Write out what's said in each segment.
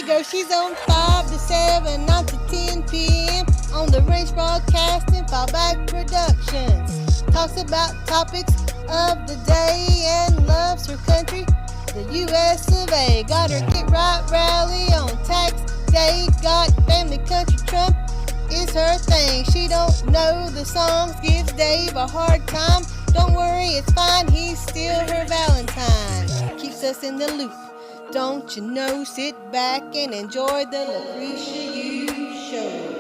you go. She's on 5 to 7, 9 to 10 p.m. on the Range Broadcasting Fallback Productions. Talks about topics of the day and loves her country, the U.S. of A. Got her Get Right rally on tax day. Got family country Trump is her thing. She don't know the songs, gives Dave a hard time. Don't worry, it's fine, he's still her Valentine. Keeps us in the loop, don't you know? Sit back and enjoy the Lucretia Hughes Show.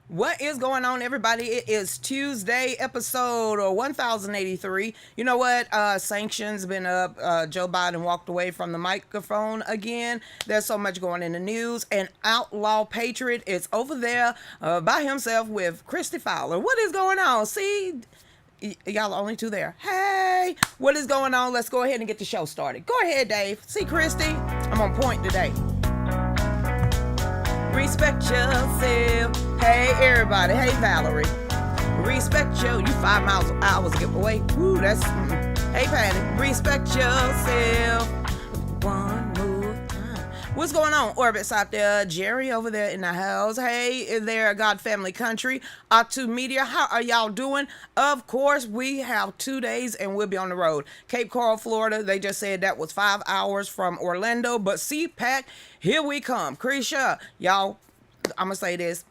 What is going on, everybody? It is Tuesday, episode 1083. You know what? Sanctions been up. Joe Biden walked away from the microphone again. There's so much going in the news. And Outlaw Patriot is over there by himself with Christy Fowler. What is going on? See, y'all are only two there. Hey, what is going on? Let's go ahead and get the show started. Go ahead, Dave. See, Christy, I'm on point today. Respect yourself. Hey, everybody. Hey, Valerie. Respect you 5 hours giveaway. Woo, that's. Hey, Patty. Respect yourself. One more time. What's going on, Orbits out there? Jerry over there in the house. Hey there, God Family Country. OTTU Media. How are y'all doing? Of course, we have 2 days and we'll be on the road. Cape Coral, Florida. They just said that was 5 hours from Orlando, but CPAC, here we come. Lucretia, y'all, I'm going to say this.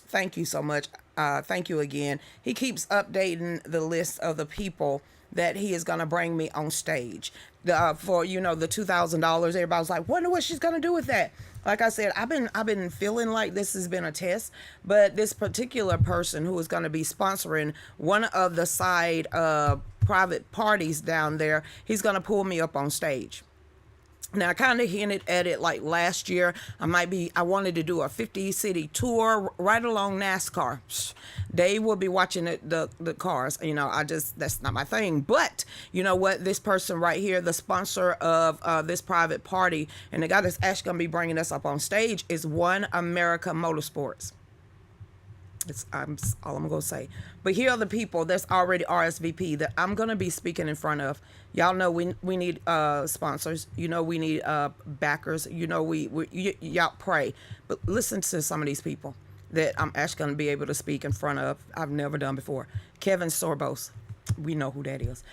Thank you so much. Thank you again. He keeps updating the list of the people that he is going to bring me on stage for, the $2,000. Everybody's like, wonder what she's going to do with that. Like I said, I've been feeling like this has been a test, but this particular person who is going to be sponsoring one of the side private parties down there, he's going to pull me up on stage. Now, I kind of hinted at it like last year. I wanted to do a 50-city tour right along NASCAR. Dave will be watching the cars. That's not my thing. But you know what? This person right here, the sponsor of this private party, and the guy that's actually going to be bringing us up on stage is One America Motorsports. It's all I'm going to say. But here are the people that's already RSVP that I'm going to be speaking in front of. Y'all know we need sponsors. We need backers. Y'all pray. But listen to some of these people that I'm actually going to be able to speak in front of. I've never done before. Kevin Sorbos. We know who that is.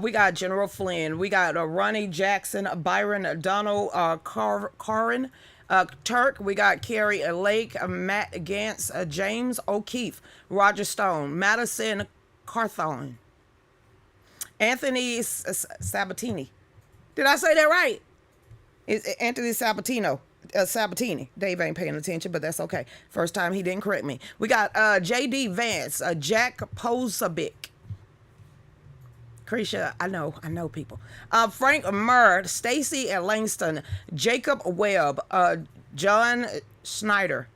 We got General Flynn. We got Ronnie Jackson, Byron Donald, Karin Turk. We got Carrie Lake, Matt Gantz, James O'Keefe, Roger Stone, Madison Carthon, Anthony Sabatini. Did I say that right? It's Anthony Sabatini. Dave ain't paying attention, but that's okay. First time he didn't correct me. We got J.D. Vance, Jack Posobiec. Lucretia, I know people. Frank Murr, Stacy Langston, Jacob Webb, John Schneider.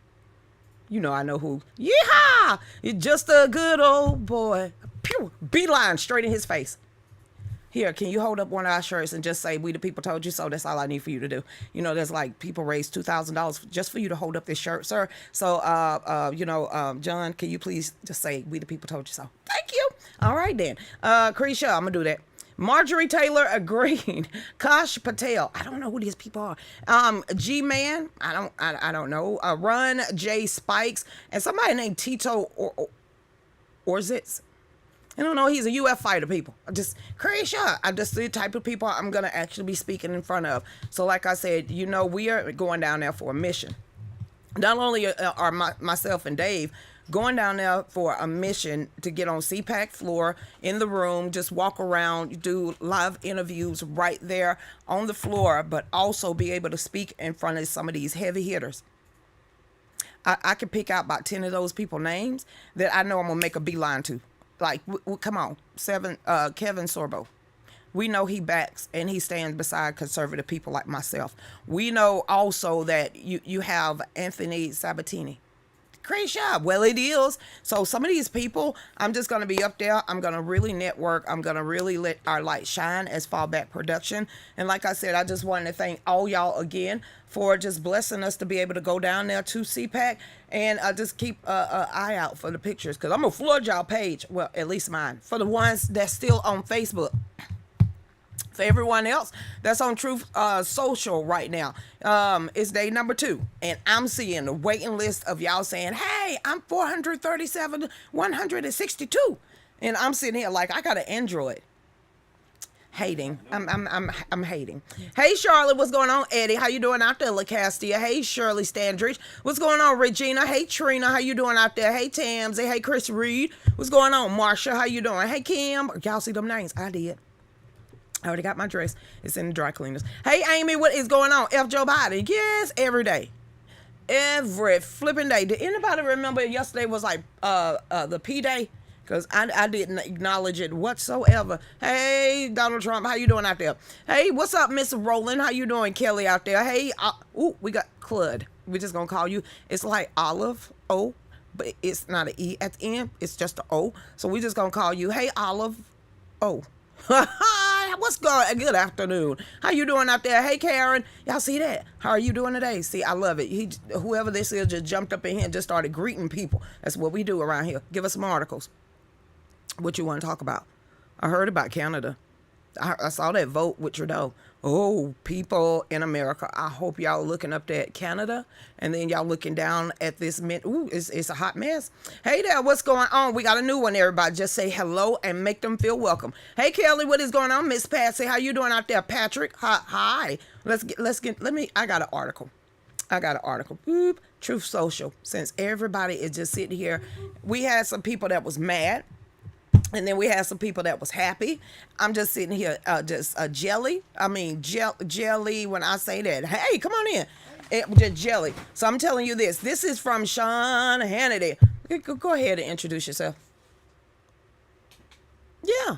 I know who. Yeehaw! You're just a good old boy. Pew! Beeline straight in his face. Here, can you hold up one of our shirts and just say, "We the people told you so"? That's all I need for you to do. There's like people raised $2,000 just for you to hold up this shirt, sir. So, John, can you please just say, "We the people told you so"? Thank you. All right then. Lucretia, I'm gonna do that. Marjorie Taylor agreed. Kash Patel. I don't know who these people are. G-Man. I don't know. Run J Spikes and somebody named Tito Orzitz. I don't know. He's a UF fighter, people. Lucretia. I'm just the type of people I'm going to actually be speaking in front of. So like I said, we are going down there for a mission. Not only are myself and Dave going down there for a mission to get on CPAC floor in the room, just walk around, do live interviews right there on the floor, but also be able to speak in front of some of these heavy hitters. I can pick out about 10 of those people names that I know I'm going to make a beeline to. Like, come on, Kevin Sorbo. We know he backs and he stands beside conservative people like myself. We know also that you have Anthony Sabatini. Lucretia. Well, it is. So some of these people, I'm just going to be up there. I'm going to really network. I'm going to really let our light shine as Fallback Production. And like I said, I just wanted to thank all y'all again for just blessing us to be able to go down there to CPAC and just keep an eye out for the pictures, because I'm going to flood y'all page. Well, at least mine. For the ones that's still on Facebook. For everyone else that's on Truth Social right now, it's day number 2. And I'm seeing the waiting list of y'all saying, hey, I'm 437, 162. And I'm sitting here like, I got an Android. Hating. I'm hating. Hey, Charlotte, what's going on? Eddie, how you doing out there? LaCastia. Hey, Shirley Standridge. What's going on, Regina? Hey, Trina, how you doing out there? Hey, Tamsy. Hey, Chris Reed. What's going on, Marsha? How you doing? Hey, Kim. Y'all see them names? I did. I already got my dress. It's in the dry cleaners. Hey, Amy, what is going on? F. Joe Biden. Yes, every day. Every flipping day. Did anybody remember yesterday was like the P Day? Because I didn't acknowledge it whatsoever. Hey, Donald Trump, how you doing out there? Hey, what's up, Miss Rowland? How you doing, Kelly, out there? Hey, we got Clud. We're just going to call you. It's like Olive, O, but it's not an E at the end. It's just an O. So we're just going to call you, hey, Olive, O. What's going on? Good afternoon. How you doing out there? Hey, Karen. Y'all see that? How are you doing today? See, I love it. Whoever this is just jumped up in here and just started greeting people. That's what we do around here. Give us some articles. What you want to talk about? I heard about Canada. I saw that vote with Trudeau. Oh, people in America, I hope y'all looking up at Canada, and then y'all looking down at this. Ooh, it's a hot mess. Hey there, what's going on? We got a new one, everybody. Just say hello and make them feel welcome. Hey, Kelly, what is going on? Miss Patsy, how you doing out there? Patrick, hi. I got an article. Boop, Truth Social. Since everybody is just sitting here, we had some people that was mad. And then we had some people that was happy. I'm just sitting here, just a jelly. I mean, jelly, when I say that. Hey, come on in. Just jelly. So I'm telling you this. This is from Sean Hannity. Go ahead and introduce yourself. Yeah.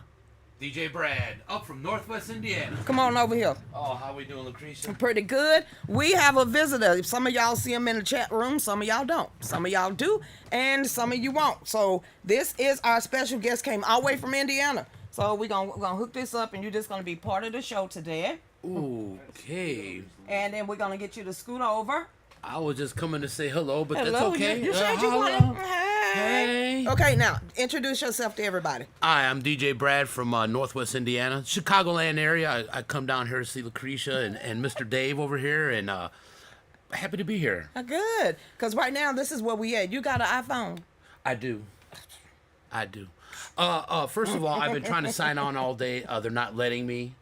DJ Brad, up from Northwest Indiana. Come on over here. Oh, how we doing, Lucretia? Pretty good. We have a visitor. Some of y'all see him in the chat room. Some of y'all don't. Some of y'all do, and some of you won't. So this is our special guest. Came all the way from Indiana. So we're gonna hook this up, and you're just gonna be part of the show today. Okay. And then we're gonna get you to scoot over. I was just coming to say hello, but Hello, that's okay. You said you wanted. Hey. Okay, now introduce yourself to everybody. Hi, I'm DJ Brad from Northwest Indiana, Chicagoland area. I come down here to see Lucretia and Mr. Dave over here, and happy to be here. Good, because right now this is where we at. You got an iPhone? I do. First of all, I've been trying to sign on all day. They're not letting me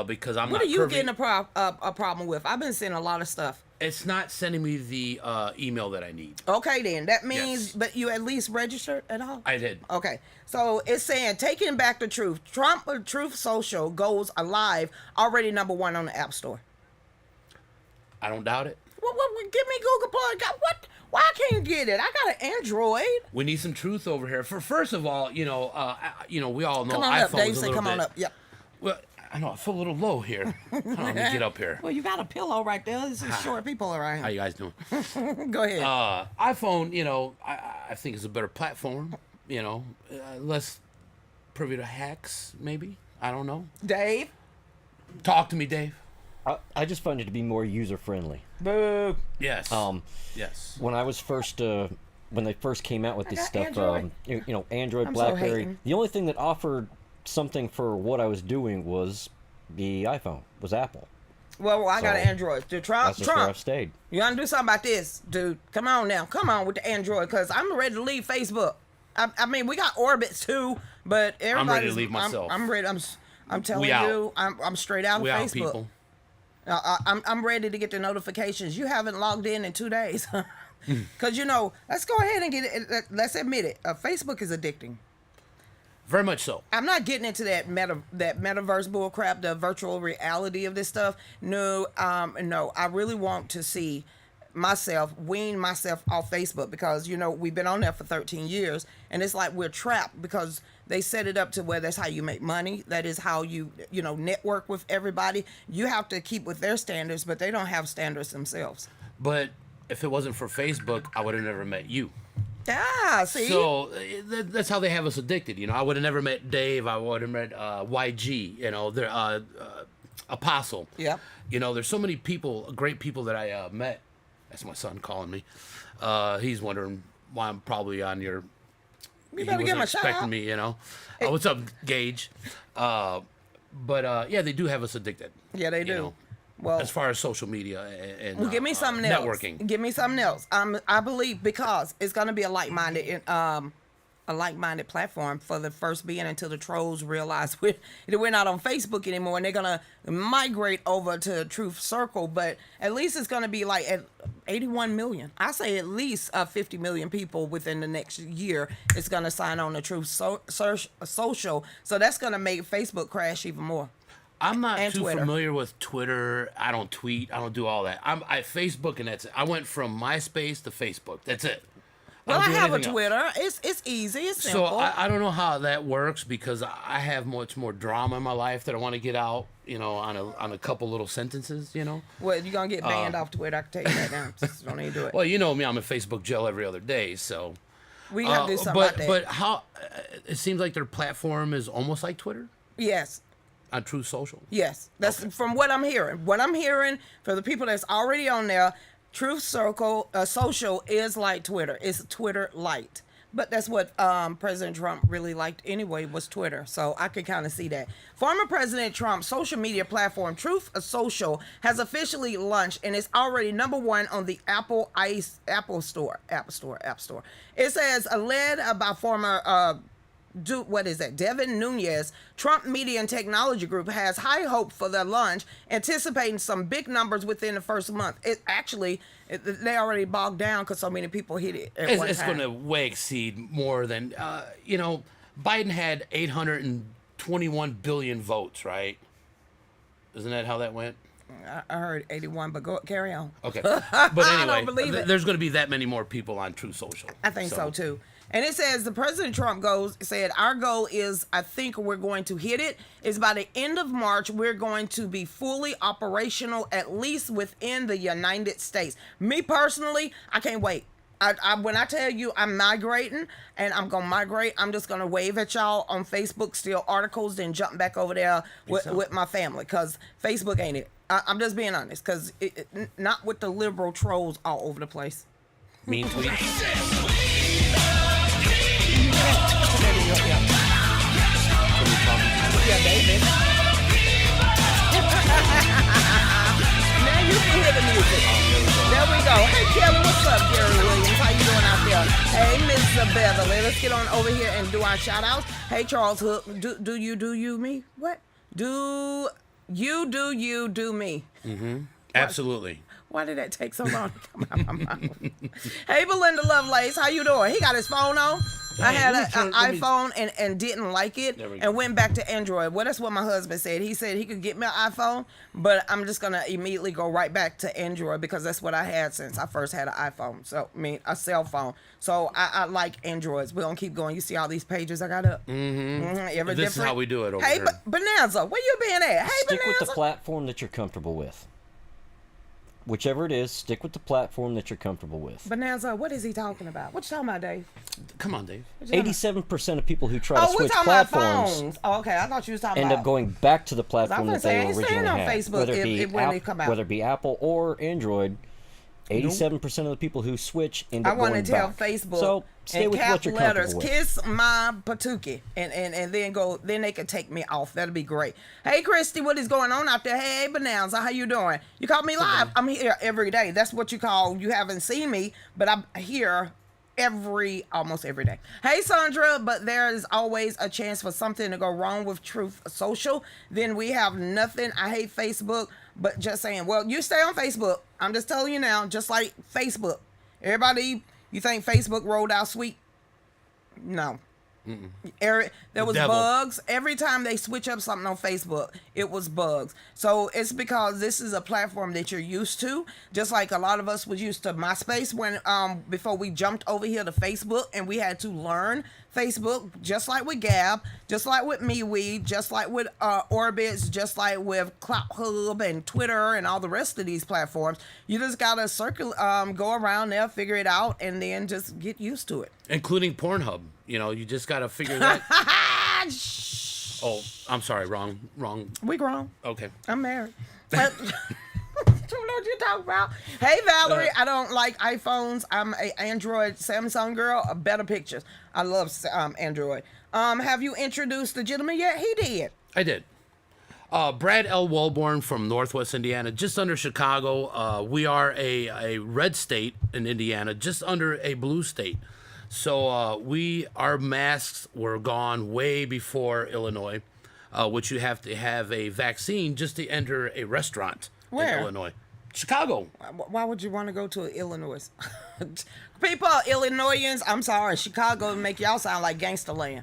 because I'm not. What are you pervy. getting a problem with? I've been seeing a lot of stuff. It's not sending me the email that I need. Okay, then. That means, Yes. but you at least registered at all? I did. Okay. So it's saying, taking back the truth. Trump Truth Social goes alive, already number 1 on the App Store. I don't doubt it. What, give me Google Play. What? Why I can't get it? I got an Android. We need some truth over here. First of all, we all know Come on iPhone's up. Dave a said, little come bit. on up. Yep. Well, I know I feel a little low here. Hold on, let me get up here. Well, you got a pillow right there. This is short people around How here. you guys doing? Go ahead. iPhone, I think is a better platform. Less privy to hacks, maybe. I don't know. Dave? Talk to me, Dave. I just find it to be more user friendly. Boo. Yes. Yes. When I was when they first came out with this got stuff, Android. Android, I'm so BlackBerry. hating. The only thing that offered something for what I was doing was the iPhone, was Apple. Well, I got So, an Android. Dude, That's just where Trump. I've stayed. You gotta do something about this, dude. Come on now. Come on with the Android, because I'm ready to leave Facebook. I mean, we got Orbits too, but everybody's... ready to leave myself. I'm ready. I'm telling We out. you, I'm straight out of We out, Facebook. people. I'm ready to get the notifications. You haven't logged in 2 days. Because, let's go ahead and get it. Let's admit it. Facebook is addicting. Very much so. I'm not getting into that metaverse bull crap, the virtual reality of this stuff. No. I really want to see wean myself off Facebook, because we've been on there for 13 years, and it's like we're trapped because they set it up to where that's how you make money. That is how you network with everybody. You have to keep with their standards, but they don't have standards themselves. But if it wasn't for Facebook, I would have never met you. Yeah, see? So that's how they have us addicted. I would have never met Dave. I would have met YG. They're Apostle. Yep. There's so many people, great people that I met. That's my son calling me. He's wondering why I'm probably on your. You better give him a shout expecting out. me. What's up, Gage? But yeah, they do have us addicted. Yeah, they do. Well, as far as social media and well, give me something else. Networking. Give me something else. I believe because it's going to be a like-minded platform for the first being until the trolls realize we're not on Facebook anymore, and they're going to migrate over to Truth Circle. But at least it's going to be like at 81 million. I say at least 50 million people within the next year is going to sign on to Truth Social. So that's going to make Facebook crash even more. I'm not too Twitter. familiar with Twitter. I don't tweet. I don't do all that. I Facebook, and that's it. I went from MySpace to Facebook. That's it. Well, I don't do have a anything else. Twitter. It's easy. It's simple. So I don't know how that works because I have much more drama in my life that I want to get out. On a couple little sentences. Well, you're gonna get banned off Twitter. I can tell you that now. Just don't even do it. Well, you know me. I'm in Facebook jail every other day. So We gotta do something about that. But how? It seems like their platform is almost like Twitter Yes. on Truth Social. Yes. That's from what I'm hearing. What I'm hearing for the people that's already on there, Truth Circle Social is like Twitter. It's Twitter light. But that's what President Trump really liked anyway, was Twitter. So I could kind of see that. Former President Trump's social media platform, Truth Social, has officially launched and is already #1 on the Apple Store. It says, led by former Devin Nunes, Trump Media and Technology Group has high hope for their launch, anticipating some big numbers within the first month. They already bogged down because so many people hit it at one It's time. going to way exceed more than Biden had 821 billion votes, right? Isn't that how that went? I heard 81, but carry on. Okay, but anyway, don't believe it. there's going to be that many more people on Truth Social. I think so too. And it says the President Trump said, our goal is, I think we're going to hit it, is by the end of March, we're going to be fully operational, at least within the United States. Me personally, I can't wait. When I tell you I'm migrating and I'm going to migrate, I'm just going to wave at y'all on Facebook, steal articles, then jump back over there with my family, because Facebook ain't it. I'm just being honest, because not with the liberal trolls all over the place. Mean tweets. Yeah, David. Now you can hear the music. There we go. Hey, Kelly, what's up, Gary Williams? How you doing out there? Hey, Miss Beverly, let's get on over here and do our shout-outs. Hey, Charles Hook, do you me? What? Do you do me? Mm-hmm. Absolutely. Why did that take so long to come out of my mouth? Hey, Belinda Lovelace, how you doing? He got his phone on. I had an iPhone and didn't like it and went back to Android. Well, that's what my husband said. He said he could get me an iPhone, but I'm just going to immediately go right back to Android because that's what I had since I first had an iPhone. So, a cell phone. So, I like Androids. We're going to keep going. You see all these pages I got up? Mm-hmm. This is how we do it over here. Hey, Bonanza, where you been at? Hey, Stick Bonanza. with the platform that you're comfortable with. Whichever it is, stick with the platform that you're comfortable with. Bonanza, what is he talking about? What you talking about, Dave? Come on, Dave. 87% of people who try to we're switch talking about platforms phones. Oh, okay, I thought you was talking end about. up going back to the platform that they he's originally staying on had. Facebook Whether it be when they come out. whether it be Apple or Android, 87% of the people who switch end up I want going to tell back. Facebook So stay in with cap what you're letters, comfortable with. kiss my patuki, and then they can take me off. That'll be great. Hey, Christy, what is going on out there? Hey, Bonanza, how you doing? You caught me live. I'm here every day. That's what you call, you haven't seen me, but I'm here almost every day. Hey, Sandra, but there is always a chance for something to go wrong with Truth Social. Then we have nothing. I hate Facebook, but just saying, well, you stay on Facebook. I'm just telling you now, just like Facebook. Everybody, you think Facebook rolled out sweet? No. There was devil. bugs. Every time they switch up something on Facebook, it was bugs. So it's because this is a platform that you're used to, just like a lot of us was used to MySpace when before we jumped over here to Facebook, and we had to learn Facebook, just like with Gab, just like with MeWe, just like with Orbitz, just like with CloutHub and Twitter and all the rest of these platforms. You just gotta go around there, figure it out, and then just get used to it. Including Pornhub. You know, you just got to figure that. Oh, I'm sorry. Wrong. We grown. Okay. I'm married. Don't know what you're talking about. Hey, Valerie, I don't like iPhones. I'm a Android Samsung girl. Better pictures. I love Android. Have you introduced the gentleman yet? He did. I did. Brad L. Walborn from Northwest Indiana, just under Chicago. We are a red state in Indiana, just under a blue state. So our masks were gone way before Illinois, which you have to have a vaccine just to enter a restaurant Where? in Illinois. Chicago. Why would you want to go to Illinois? People, Illinoisans, I'm sorry, Chicago make y'all sound like gangster land.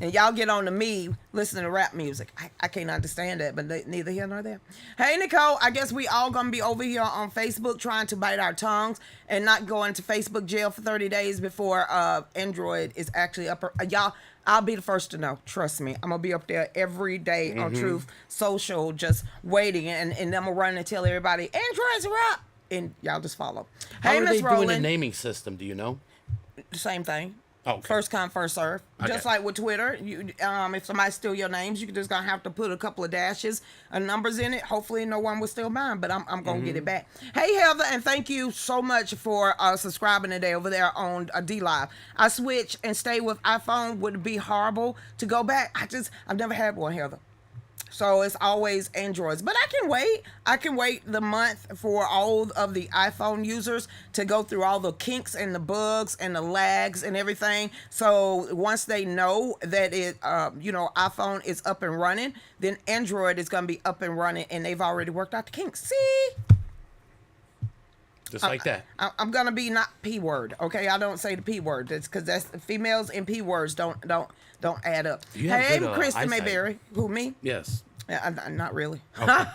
And y'all get on to me listening to rap music. I can't understand that, but neither here nor there. Hey, Nicole, I guess we all going to be over here on Facebook trying to bite our tongues and not go into Facebook jail for 30 days before Android is actually up. Y'all, I'll be the first to know. Trust me. I'm going to be up there every day on Truth Social just waiting. And then I'm going to run and tell everybody, Androids are up. And y'all just follow. How Hey, are Miss they doing Rowland. the naming system? Do you know? Same thing. Okay. First come, first serve. Okay. Just like with Twitter, you if somebody steal your names, you just gonna have to put a couple of dashes and numbers in it. Hopefully, no one will steal mine, but I'm gonna get it back. Hey, Heather, and thank you so much for subscribing today over there on D Live. I switch and stay with iPhone. Would it be horrible to go back? I've never had one, Heather. So it's always Androids. But I can wait. I can wait the month for all of the iPhone users to go through all the kinks and the bugs and the lags and everything. So once they know that iPhone is up and running, then Android is going to be up and running, and they've already worked out the kinks. See? Just like that. I'm going to be not P word, okay? I don't say the P word. That's because that's females and P words don't add up. You have Hey, good, Krista eyesight. Mayberry. Who, me? Yes. Not really. Okay.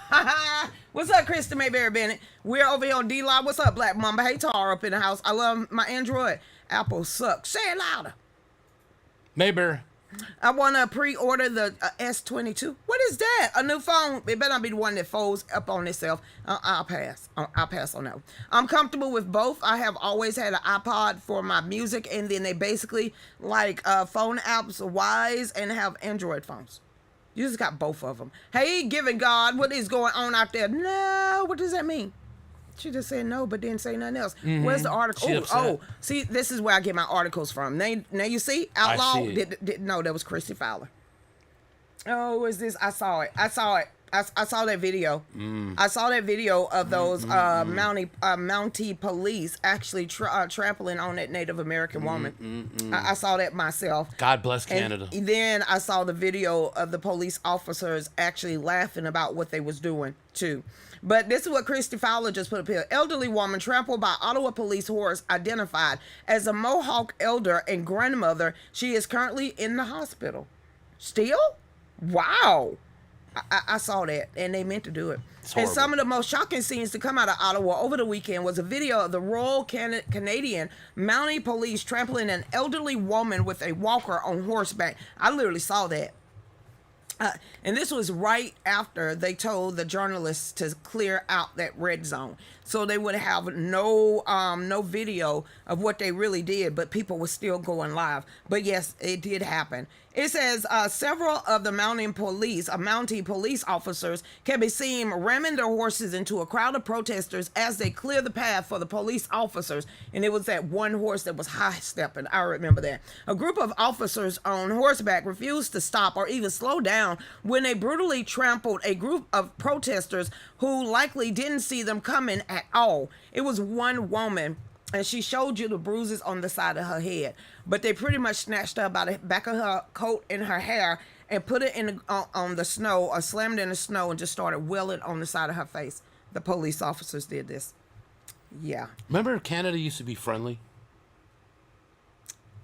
What's up, Krista Mayberry Bennett? We're over here on D-Live. What's up, Black Mamba? Hey, Tara up in the house. I love my Android. Apple sucks. Say it louder. Mayberry. I want to pre-order the S22. What is that? A new phone? It better not be the one that folds up on itself. I'll pass. I'll pass on that one. I'm comfortable with both. I have always had an iPod for my music, and then they basically like phone apps wise and have Android phones. You just got both of them. Hey, giving God, what is going on out there? No, what does that mean? She just said no, but didn't say nothing else. Where's the article? Oh, see, this is where I get my articles from. Now you see, Outlaw. I see it. No, that was Christy Fowler. Oh, is this? I saw it. I saw that video. I saw that video of those Mountie police actually trampling on that Native American woman. I saw that myself. God bless Canada. And then I saw the video of the police officers actually laughing about what they was doing too. But this is what Christy Fowler just put up here. Elderly woman trampled by Ottawa police horse identified as a Mohawk elder and grandmother. She is currently in the hospital. Still? Wow. I saw that, and they meant to do it. And some of the most shocking scenes to come out of Ottawa over the weekend was a video of the Royal Canadian Mounted Police trampling an elderly woman with a walker on horseback. I literally saw that. And this was right after they told the journalists to clear out that red zone, so they would have no video of what they really did, but people were still going live. But yes, it did happen. It says several of the Mountie police officers can be seen ramming their horses into a crowd of protesters as they clear the path for the police officers. And it was that one horse that was high-stepping. I remember that. A group of officers on horseback refused to stop or even slow down when they brutally trampled a group of protesters who likely didn't see them coming at all. It was one woman, and she showed you the bruises on the side of her head. But they pretty much snatched her by the back of her coat and her hair and put it on the snow, or slammed it in the snow, and just started wailing on the side of her face. The police officers did this. Yeah. Remember Canada used to be friendly?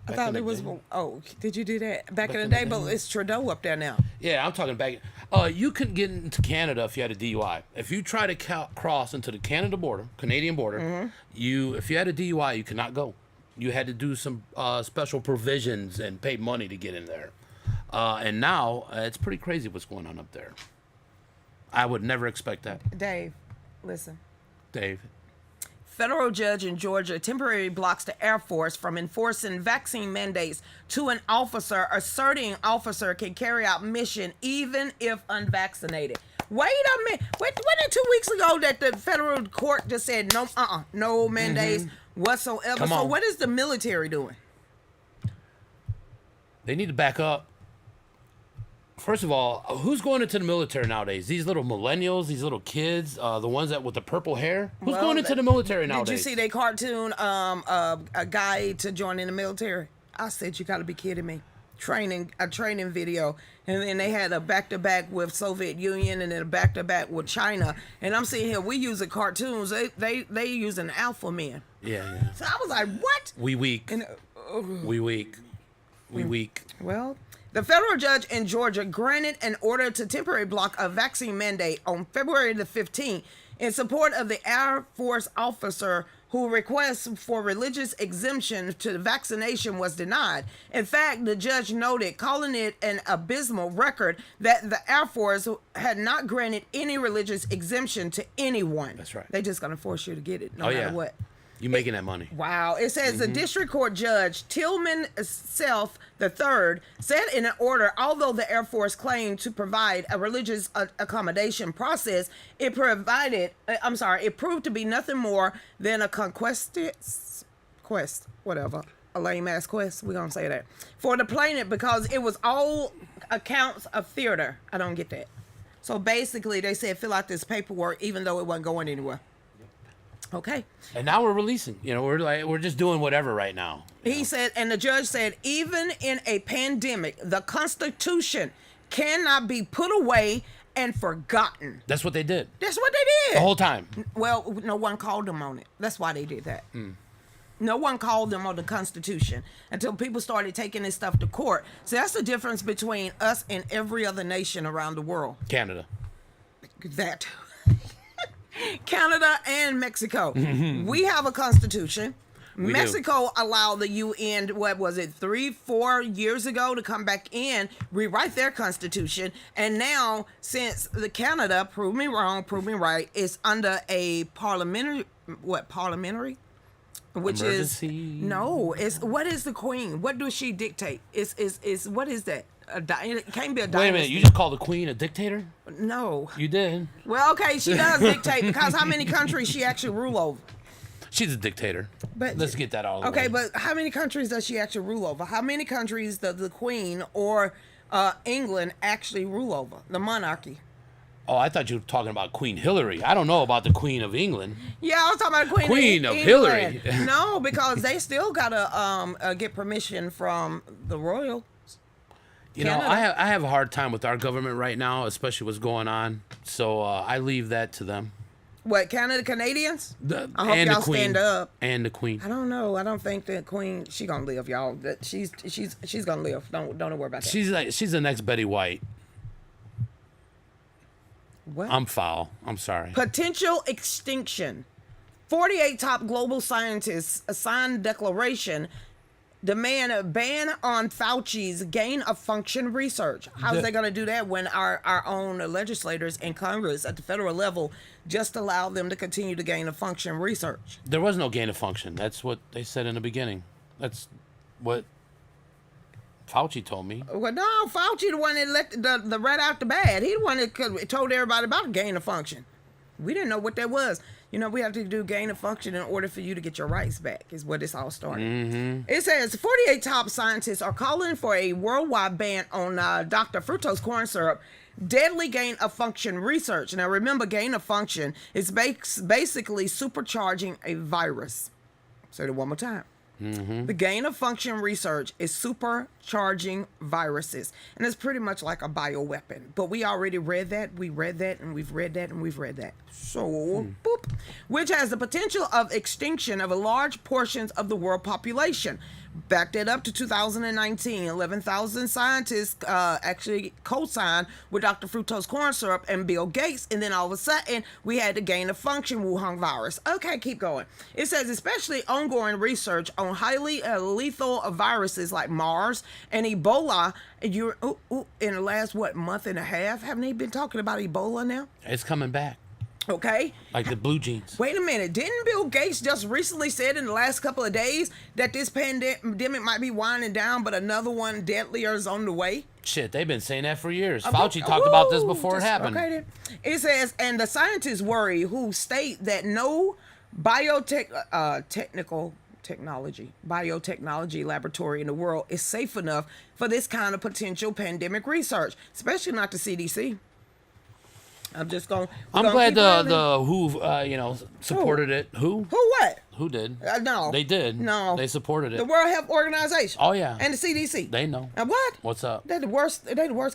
I Back thought in the it was. day. Oh, did you do that back in the in the day? But day. it's Trudeau up there now. Yeah, I'm talking back. You couldn't get into Canada if you had a DUI. If you try to cross into the Canadian border, if you had a DUI, you could not go. You had to do some special provisions and pay money to get in there. And now it's pretty crazy what's going on up there. I would never expect that. Dave, listen. Dave. Federal judge in Georgia temporarily blocks the Air Force from enforcing vaccine mandates to an officer, asserting officer can carry out mission even if unvaccinated. Wait a minute. Wasn't it 2 weeks ago that the federal court just said no mandates whatsoever? Come So on. what is the military doing? They need to back up. First of all, who's going into the military nowadays? These little millennials, these little kids, the ones that with the purple hair. Who's Well, going into the military nowadays? Did you see that cartoon, a guide to join in the military? I said, you got to be kidding me. A training video, and then they had a back-to-back with Soviet Union and then a back-to-back with China. And I'm sitting here, we using cartoons. They using alpha men. Yeah. So I was like, what? We weak. And, We weak. We weak. Well, the federal judge in Georgia granted an order to temporarily block a vaccine mandate on February the 15th in support of the Air Force officer who request for religious exemption to the vaccination was denied. In fact, the judge noted, calling it an abysmal record, that the Air Force had not granted any religious exemption to anyone. That's right. They're just going to force you to get it no matter what. You making that money. Wow. It says the district court judge, Tillman Self III, said in an order, although the Air Force claimed to provide a religious accommodation process, it proved to be nothing more than a a lame ass quest. We're going to say that. For the plaintiff, because it was all accounts of theater. I don't get that. So basically, they said fill out this paperwork even though it wasn't going anywhere. Okay. And now we're releasing. We're just doing whatever right now. He said, and the judge said, even in a pandemic, the Constitution cannot be put away and forgotten. That's what they did. That's what they did. The whole time. Well, no one called them on it. That's why they did that. No one called them on the Constitution until people started taking this stuff to court. So that's the difference between us and every other nation around the world. Canada. That. Canada and Mexico. We have a constitution. We Mexico allowed the UN, 3-4 years ago to come back in, rewrite their constitution. And now, since the Canada, prove me wrong, prove me right, is under a parliamentary? Which Emergency. what is the queen? What does she dictate? What is that? It can't be a dynasty. Wait a minute. You just called the queen a dictator? No. You did. Well, okay, she does dictate because how many countries she actually rule over? She's a dictator. But let's get that all the way. Okay, but how many countries does she actually rule over? How many countries does the Queen or England actually rule over? The monarchy. Oh, I thought you were talking about Queen Hillary. I don't know about the Queen of England. Yeah, I was talking about Queen of England. Hillary. No, because they still gotta get permission from the royal. You know, I have a hard time with our government right now, especially what's going on. So I leave that to them. What, Canada, Canadians? I hope and y'all the queen, stand up. And the Queen. I don't know. I don't think the Queen, she gonna live, y'all. That she's gonna live. Don't worry about that. She's the next Betty White. What? I'm foul. I'm sorry. Potential extinction. 48 top global scientists signed declaration demand a ban on Fauci's gain-of-function research. How's they going to do that when our own legislators in Congress at the federal level just allow them to continue to gain-of-function research? There was no gain of function. That's what they said in the beginning. That's what Fauci told me. Well, no, Fauci the one that let the rat out the bag. He the one that told everybody about gain-of-function. We didn't know what that was. You know, we have to do gain of function in order for you to get your rights back, is what this all started. Mm-hmm. It says 48 top scientists are calling for a worldwide ban on Dr. Fructose corn syrup, deadly gain of function research. Now, remember, gain of function is basically supercharging a virus. Say it one more time. Mm-hmm. The gain of function research is supercharging viruses, and it's pretty much like a bioweapon. But we already read that. We read that, and we've read that, and we've read that. So, boop, which has the potential of extinction of a large portions of the world population. Back that up to 2019, 11,000 scientists actually co-signed with Dr. Fructose corn syrup and Bill Gates, and then all of a sudden we had the gain of function Wuhan virus. Okay, keep going. It says especially ongoing research on highly lethal viruses like MERS and Ebola. In the last month and a half, haven't they been talking about Ebola now? It's coming back. Okay. Like the blue jeans. Wait a minute. Didn't Bill Gates just recently said in the last couple of days that this pandemic might be winding down, but another one deadlier is on the way? Shit, they've been saying that for years. Fauci talked about this before it happened. Okay, then. It says, and the scientists worry who state that no biotechnology laboratory in the world is safe enough for this kind of potential pandemic research, especially not the CDC. I'm glad the WHO supported it. Who? Who what? Who did? No. They did. No. They supported it. The World Health Organization. Oh yeah. And the CDC. They know. What? What's up? They're the worst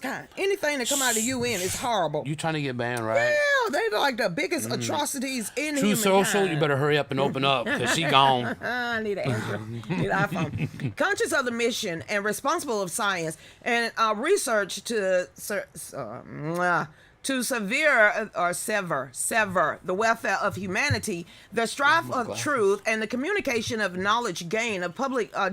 kind. Anything that come out of the UN is horrible. You trying to get banned, right? Yeah, they're like the biggest atrocities in True humankind. Social, you better hurry up and open up because she gone. I need an Android. Need an iPhone. Conscious of the mission and responsible of science and research to sever the welfare of humanity, the strife of truth, and the communication of knowledge gain of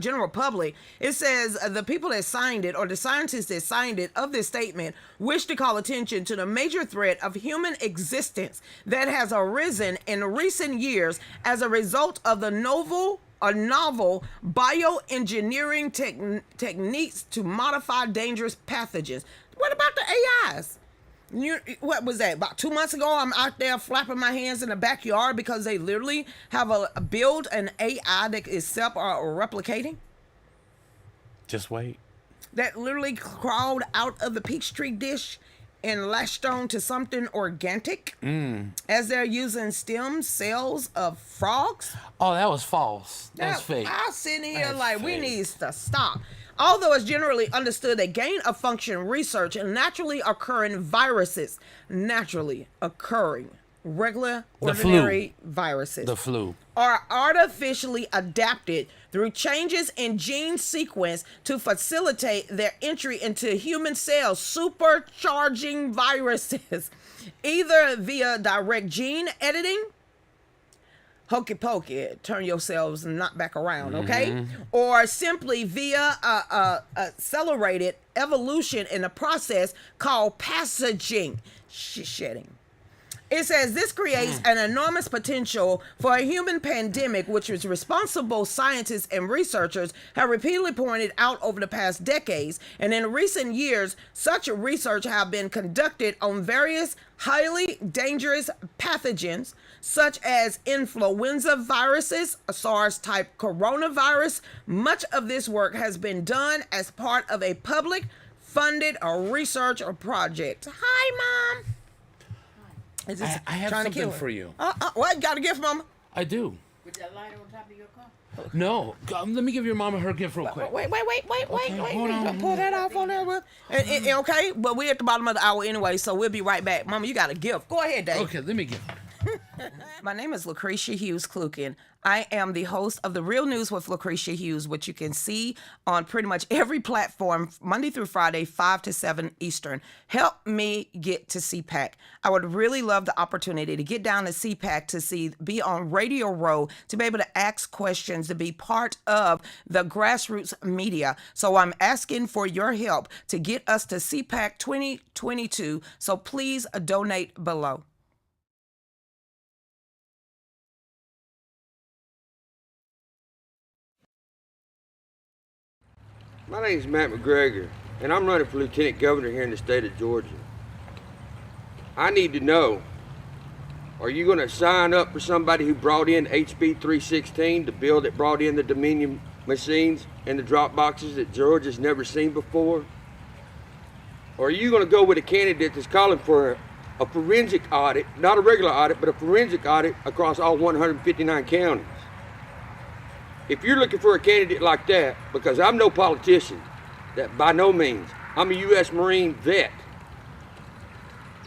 general public. It says the people that signed it, or the scientists that signed it, of this statement, wish to call attention to the major threat of human existence that has arisen in recent years as a result of the novel bioengineering techniques to modify dangerous pathogens. What about the AIs? What was that? About 2 months ago, I'm out there flapping my hands in the backyard because they literally have build an AI that is self-replicating. Just wait. That literally crawled out of the Peachtree dish and latched on to something organic as they're using stem cells of frogs. Oh, that was false. That was fake. I was sitting here That's like, fake. we need to stop. Although it's generally understood that gain of function research and naturally occurring viruses, ordinary viruses, The flu. are artificially adapted through changes in gene sequence to facilitate their entry into human cells, supercharging viruses, either via direct gene editing, hokey pokey, turn yourselves not back around, okay? Or simply via accelerated evolution in a process called passaging, shedding. It says this creates an enormous potential for a human pandemic, which is responsible scientists and researchers have repeatedly pointed out over the past decades. And in recent years, such research have been conducted on various highly dangerous pathogens, such as influenza viruses, a SARS-type coronavirus. Much of this work has been done as part of a public-funded research project. Hi, Mom. I have something for you. What? You got a gift, Mama? I do. With that light on top of your car? No. Let me give your mama her gift real quick. Wait. hold on. Pull that off on there, Will. Okay, but we're at the bottom of the hour anyway, so we'll be right back. Mama, you got a gift. Go ahead, Dave. Okay, let me give it. My name is Lucretia Hughes Klukin. I am the host of The Real News with Lucretia Hughes, which you can see on pretty much every platform, Monday through Friday, 5 to 7 Eastern. Help me get to CPAC. I would really love the opportunity to get down to CPAC, to be on Radio Row, to be able to ask questions, to be part of the grassroots media. So I'm asking for your help to get us to CPAC 2022. So please donate below. My name is Matt McGregor, and I'm running for Lieutenant Governor here in the state of Georgia. I need to know, are you going to sign up for somebody who brought in HB 316, the bill that brought in the Dominion machines and the drop boxes that Georgia's never seen before? Or are you going to go with a candidate that's calling for a forensic audit, not a regular audit, but a forensic audit across all 159 counties? If you're looking for a candidate like that, because I'm no politician, that by no means, I'm a U.S. Marine vet,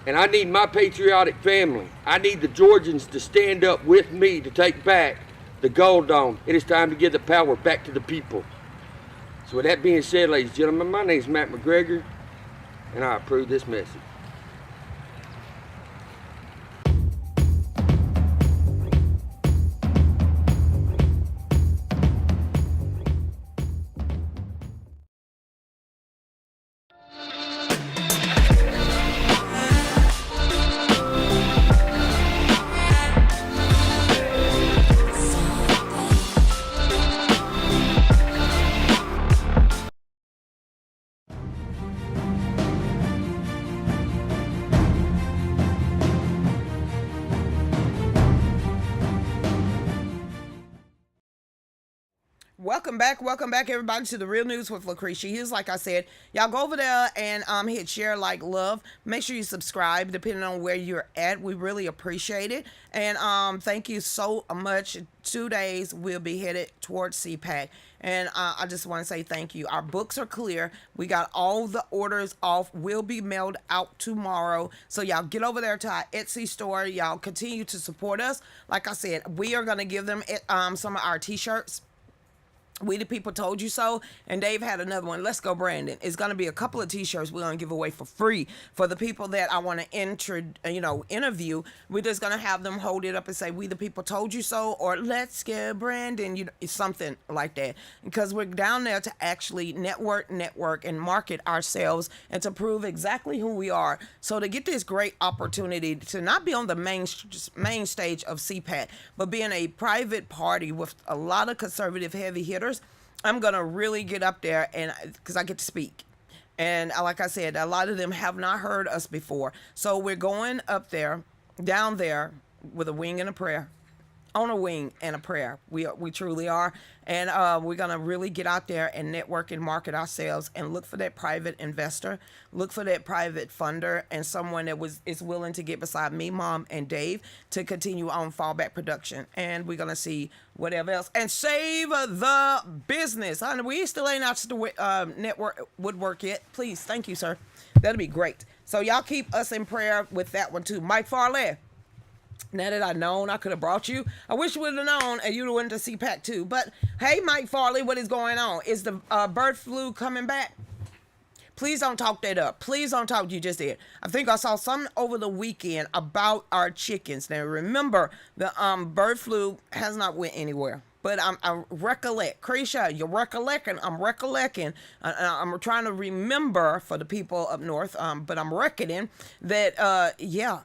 and I need my patriotic family, I need the Georgians to stand up with me to take back the Gold Dome. It is time to give the power back to the people. So with that being said, ladies and gentlemen, my name is Matt McGregor, and I approve this message. Welcome back, everybody, to the Real News with Lucretia Hughes. Like I said, y'all go over there and hit share, like, love. Make sure you subscribe, depending on where you're at. We really appreciate it, and thank you so much. 2 days we'll be headed towards CPAC, and I just want to say thank you. Our books are clear. We got all the orders off. Will be mailed out tomorrow. So y'all get over there to our Etsy store. Y'all continue to support us. Like I said, we are gonna give them some of our t-shirts. We the People Told You So, and Dave had another one. Let's go, Brandon. It's going to be a couple of t-shirts we're going to give away for free for the people that I want to interview. We're just going to have them hold it up and say, "We the People Told You So," or "Let's go, Brandon," something like that. Because we're down there to actually network, and market ourselves and to prove exactly who we are. So to get this great opportunity to not be on the main stage of CPAC, but be in a private party with a lot of conservative heavy hitters, I'm going to really get up there, and because I get to speak. And like I said, a lot of them have not heard us before. So we're going up there, down there, with a wing and a prayer. On a wing and a prayer. We truly are. And we're going to really get out there and network and market ourselves and look for that private investor, look for that private funder, and someone that is willing to get beside me, Mom, and Dave to continue on Fallback Production. And we're going to see whatever else. And save the business. Honey, we still ain't out to the network woodwork yet. Please, thank you, sir. That'll be great. So y'all keep us in prayer with that one, too. Mike Farley. Now that I've known, I could have brought you. I wish you would have known, and you'd have went to CPAC too. But hey, Mike Farley, what is going on? Is the bird flu coming back? Please don't talk that up. Please don't talk. You just did. I think I saw something over the weekend about our chickens. Now remember, the bird flu has not went anywhere. But I recollect, Krisha, you're recollecting. I'm recollecting. I'm trying to remember for the people up north. But I'm reckoning that,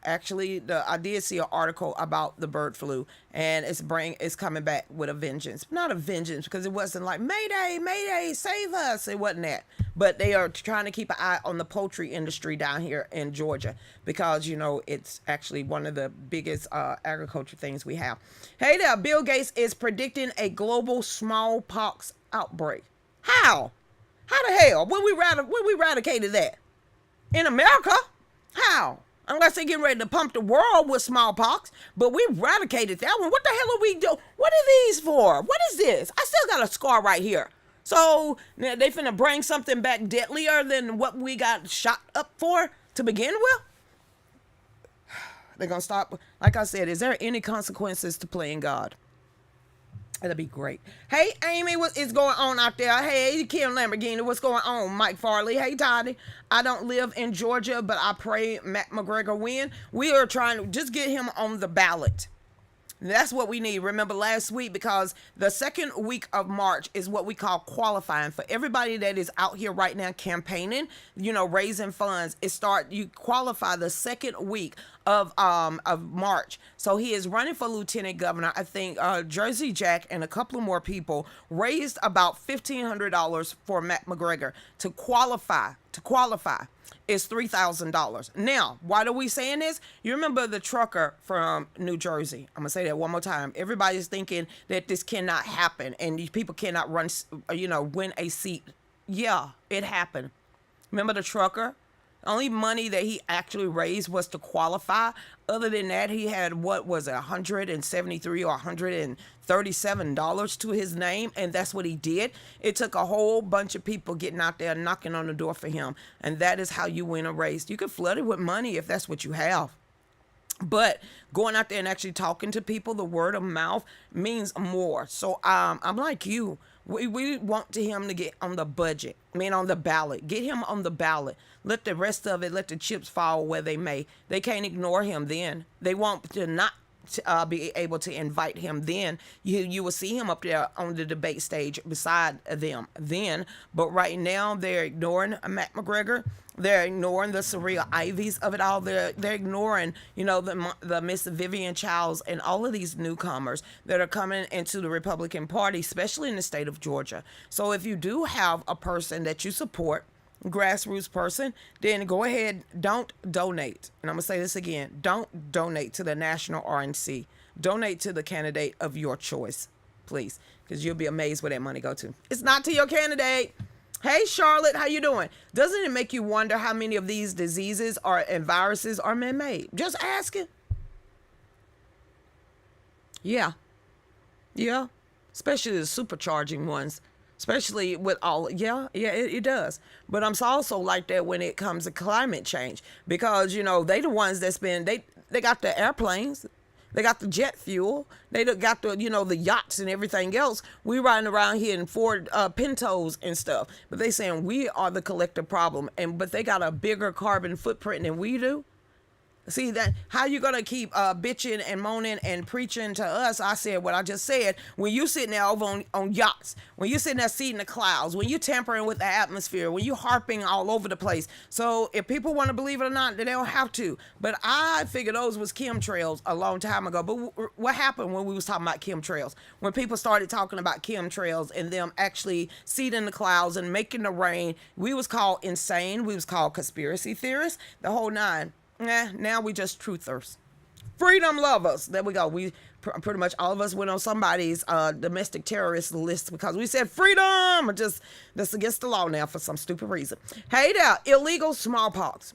actually, I did see an article about the bird flu, and it's coming back with a vengeance. Not a vengeance, because it wasn't like Mayday, Mayday, save us. It wasn't that. But they are trying to keep an eye on the poultry industry down here in Georgia, because it's actually one of the biggest agriculture things we have. Hey there, Bill Gates is predicting a global smallpox outbreak. How? How the hell? When we eradicated that? In America? How? Unless they're getting ready to pump the world with smallpox, but we eradicated that one. What the hell are we doing? What are these for? What is this? I still got a scar right here. So they finna bring something back deadlier than what we got shot up for to begin with? They're gonna stop. Like I said, is there any consequences to playing God? That'd be great. Hey, Amy, what is going on out there? Hey, Kim Lamborghini, what's going on? Mike Farley. Hey, Toddy. I don't live in Georgia, but I pray Matt McGregor win. We are trying to just get him on the ballot. That's what we need. Remember last week, because the second week of March is what we call qualifying. For everybody that is out here right now campaigning, raising funds, you qualify the second week of March. So he is running for lieutenant governor. I think Jersey Jack and a couple of more people raised about $1,500 for Matt McGregor to qualify. Is $3,000. Now, why are we saying this? You remember the trucker from New Jersey. I'm going to say that one more time. Everybody's thinking that this cannot happen and these people cannot win a seat. Yeah, it happened. Remember the trucker? The only money that he actually raised was to qualify. Other than that, he had, $173 or $137 to his name, and that's what he did. It took a whole bunch of people getting out there knocking on the door for him, and that is how you win a race. You can flood it with money if that's what you have. But going out there and actually talking to people, the word of mouth means more. So I'm like you. We want him to get on the budget. I mean, on the ballot. Get him on the ballot. Let the rest of it, let the chips fall where they may. They can't ignore him then. They want to not be able to invite him then. You will see him up there on the debate stage beside them then. But right now, they're ignoring Matt McGregor. They're ignoring the Surreal Ivies of it all. They're ignoring, the Miss Vivian Childs and all of these newcomers that are coming into the Republican Party, especially in the state of Georgia. So if you do have a person that you support, grassroots person, then go ahead, don't donate. And I'm going to say this again. Don't donate to the national RNC. Donate to the candidate of your choice, please, because you'll be amazed where that money go to. It's not to your candidate. Hey, Charlotte, how you doing? Doesn't it make you wonder how many of these diseases and viruses are man-made? Just asking. Yeah. Especially the supercharging ones. Especially with all, it does. But I'm also like that when it comes to climate change. Because, they the ones that's they got the airplanes. They got the jet fuel. They got the, the yachts and everything else. We riding around here in Ford Pintos and stuff. But they saying we are the collective problem. But they got a bigger carbon footprint than we do. See that? How you gonna keep bitching and moaning and preaching to us? I said what I just said. When you sitting there over on yachts, when you sitting there seeing the clouds, when you tampering with the atmosphere, when you harping all over the place. So if people want to believe it or not, they don't have to. But I figured those was chemtrails a long time ago. But what happened when we was talking about chemtrails? When people started talking about chemtrails and them actually seeding the clouds and making the rain, we was called insane. We was called conspiracy theorists. The whole nine. Now we just truthers. Freedom lovers. There we go. We pretty much all of us went on somebody's domestic terrorist list because we said freedom. That's against the law now for some stupid reason. Hey there, illegal smallpox.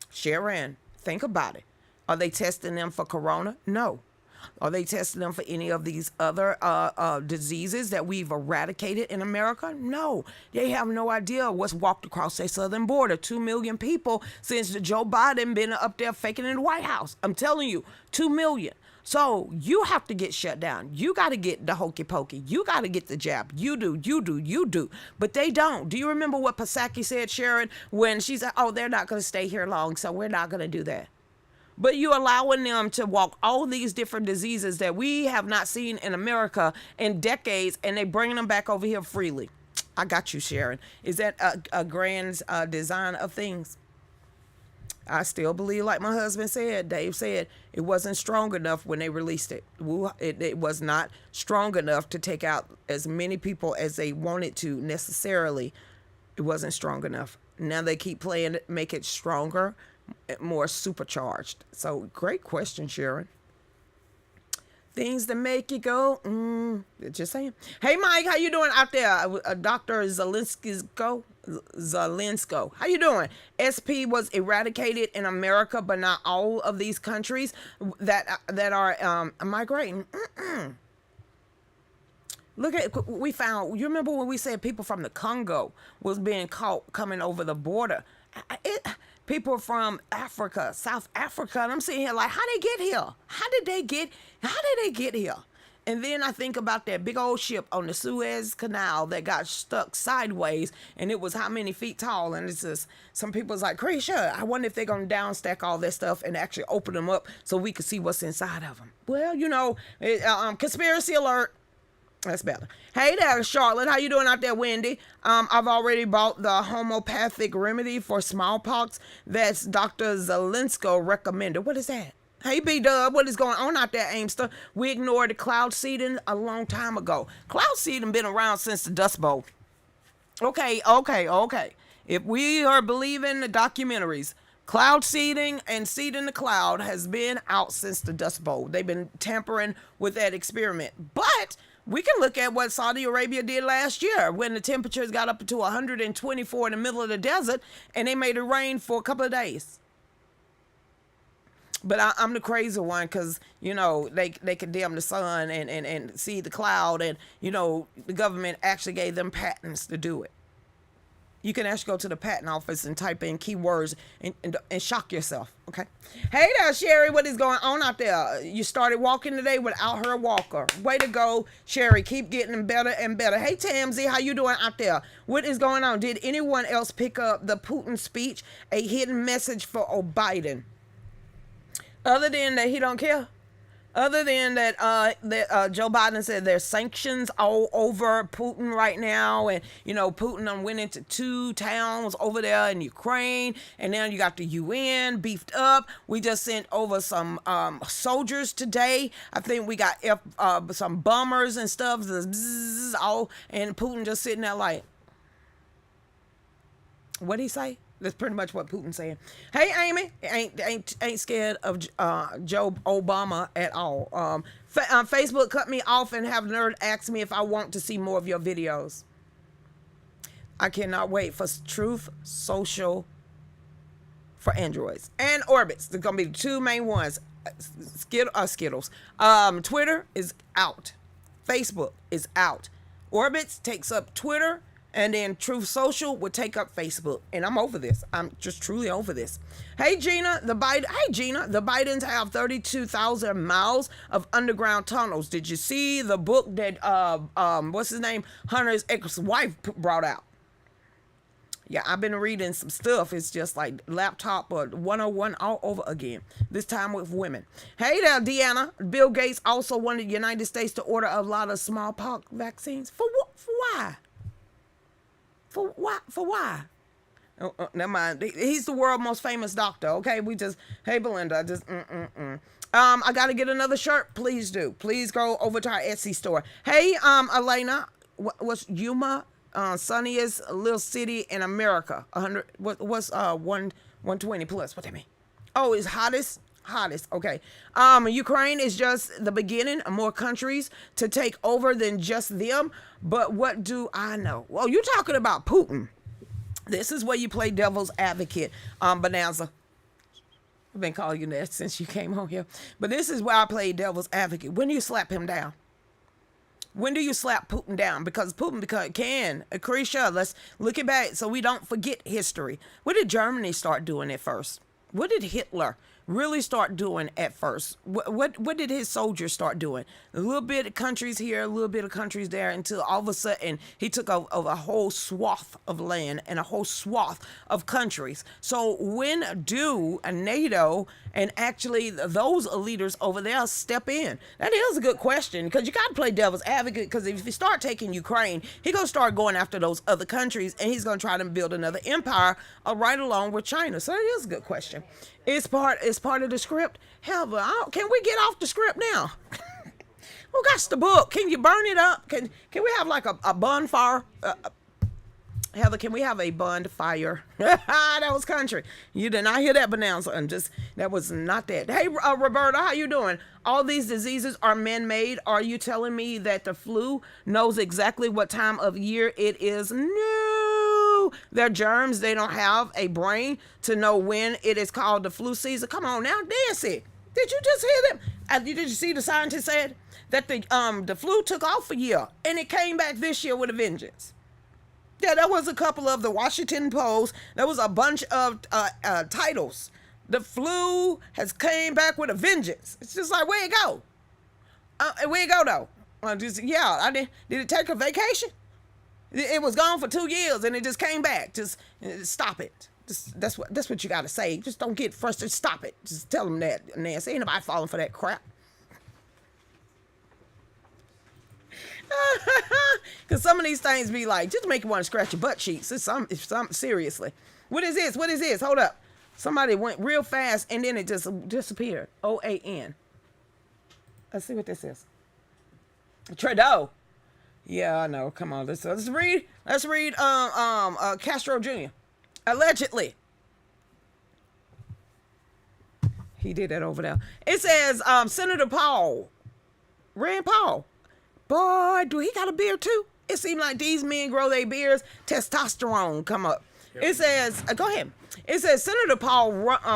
Sharon, think about it. Are they testing them for corona? No. Are they testing them for any of these other diseases that we've eradicated in America? No. They have no idea what's walked across their southern border. 2 million people since Joe Biden been up there faking in the White House. I'm telling you, 2 million. So you have to get shut down. You got to get the hokey pokey. You got to get the jab. You do. But they don't. Do you remember what Psaki said, Sharon, when she said, they're not going to stay here long, so we're not going to do that. But you're allowing them to walk all these different diseases that we have not seen in America in decades, and they bringing them back over here freely. I got you, Sharon. Is that a grand design of things? I still believe, like my husband said, Dave said, it wasn't strong enough when they released it. It was not strong enough to take out as many people as they wanted to necessarily. It wasn't strong enough. Now they keep playing it, make it stronger, more supercharged. So great question, Sharon. Things that make you go, just saying. Hey, Mike, how you doing out there? Dr. Zelensko. How you doing? SP was eradicated in America, but not all of these countries that are migrating. Look at, we found, you remember when we said people from the Congo was being caught coming over the border? People from Africa, South Africa, and I'm sitting here like, how they get here? How did they get here? And then I think about that big old ship on the Suez Canal that got stuck sideways, and it was how many feet tall? And it's just, some people's like, Lucretia, I wonder if they're going to downstack all that stuff and actually open them up so we can see what's inside of them. Well, conspiracy alert. That's better. Hey there, Charlotte. How you doing out there, Wendy? I've already bought the homeopathic remedy for smallpox that's Dr. Zelensko recommended. What is that? Hey, B-Dub, what is going on out there, Aimster? We ignored the cloud seeding a long time ago. Cloud seeding been around since the Dust Bowl. Okay. If we are believing the documentaries, cloud seeding and seeding the cloud has been out since the Dust Bowl. They've been tampering with that experiment. But we can look at what Saudi Arabia did last year when the temperatures got up to 124 in the middle of the desert and they made it rain for a couple of days. But I'm the crazy one because, they condemn the sun and see the cloud and, the government actually gave them patents to do it. You can actually go to the patent office and type in keywords and shock yourself, okay? Hey there, Sherry, what is going on out there? You started walking today without her walker. Way to go, Sherry. Keep getting better and better. Hey, Tamzy, how you doing out there? What is going on? Did anyone else pick up the Putin speech, a hidden message for Biden? Other than that, he don't care. Other than that, Joe Biden said there's sanctions all over Putin right now. And, Putin went into 2 towns over there in Ukraine. And now you got the UN beefed up. We just sent over some soldiers today. I think we got some bombers and stuff. And Putin just sitting there like, what'd he say? That's pretty much what Putin's saying. Hey, Amy, ain't scared of Joe Obama at all. Facebook cut me off and have nerd ask me if I want to see more of your videos. I cannot wait for Truth Social for Androids and Orbits. They're gonna be the 2 main ones. Skittles. Twitter is out. Facebook is out. Orbits takes up Twitter. And then Truth Social would take up Facebook. And I'm over this. I'm just truly over this. Hey, Gina, the Bidens have 32,000 miles of underground tunnels. Did you see the book that, what's his name? Hunter's ex-wife brought out? Yeah, I've been reading some stuff. It's just like laptop or 101 all over again. This time with women. Hey there, Deanna. Bill Gates also wanted the United States to order a lot of smallpox vaccines. For what? For why? For why? Oh, never mind. He's the world's most famous doctor. Okay, hey Belinda, I gotta get another shirt. Please do. Please go over to our Etsy store. Hey, Elena, what's Yuma? Sunniest little city in America. 100. What's 120 plus? What that mean? Oh, it's hottest. Okay. Ukraine is just the beginning of more countries to take over than just them. But what do I know? Well, you're talking about Putin. This is where you play devil's advocate, Bonanza. I've been calling you that since you came on here. But this is where I play devil's advocate. When do you slap him down? When do you slap Putin down? Because Putin can. Lucretia, let's look it back so we don't forget history. What did Germany start doing at first? What did Hitler really start doing at first? What did his soldiers start doing? A little bit of countries here, a little bit of countries there, until all of a sudden he took over a whole swath of land and a whole swath of countries. So when do a NATO and actually those leaders over there step in? That is a good question, because you got to play devil's advocate, because if you start taking Ukraine, he's going to start going after those other countries, and he's going to try to build another empire right along with China. So that is a good question. It's part of the script. Hell, can we get off the script now? Who got the book? Can you burn it up? Can we have like a bonfire? Heather, can we have a bonfire? That was country. You did not hear that bonanza. That was not that. Hey, Roberta, how you doing? All these diseases are man-made. Are you telling me that the flu knows exactly what time of year it is? No. They're germs. They don't have a brain to know when it is called the flu season. Come on now, Nancy. Did you just hear them? Did you see the scientist said that the flu took off a year and it came back this year with a vengeance? Yeah, there was a couple of the Washington Post. There was a bunch of titles. The flu has came back with a vengeance. It's just like, where it go? Where it go though? Did it take a vacation? It was gone for 2 years and it just came back. Just stop it. That's what you got to say. Just don't get frustrated. Stop it. Just tell them that, Nancy. Ain't nobody falling for that crap. Because some of these things be like, just make you want to scratch your butt cheeks. It's some seriously. What is this? Hold up. Somebody went real fast and then it just disappeared. OAN. Let's see what this is. Trudeau. Yeah, I know. Come on. Let's read. Castro Jr. Allegedly. He did that over there. It says Senator Rand Paul. Boy, do he got a beard too? It seems like these men grow their beards. Testosterone come up. It says, go ahead. It says Senator Paul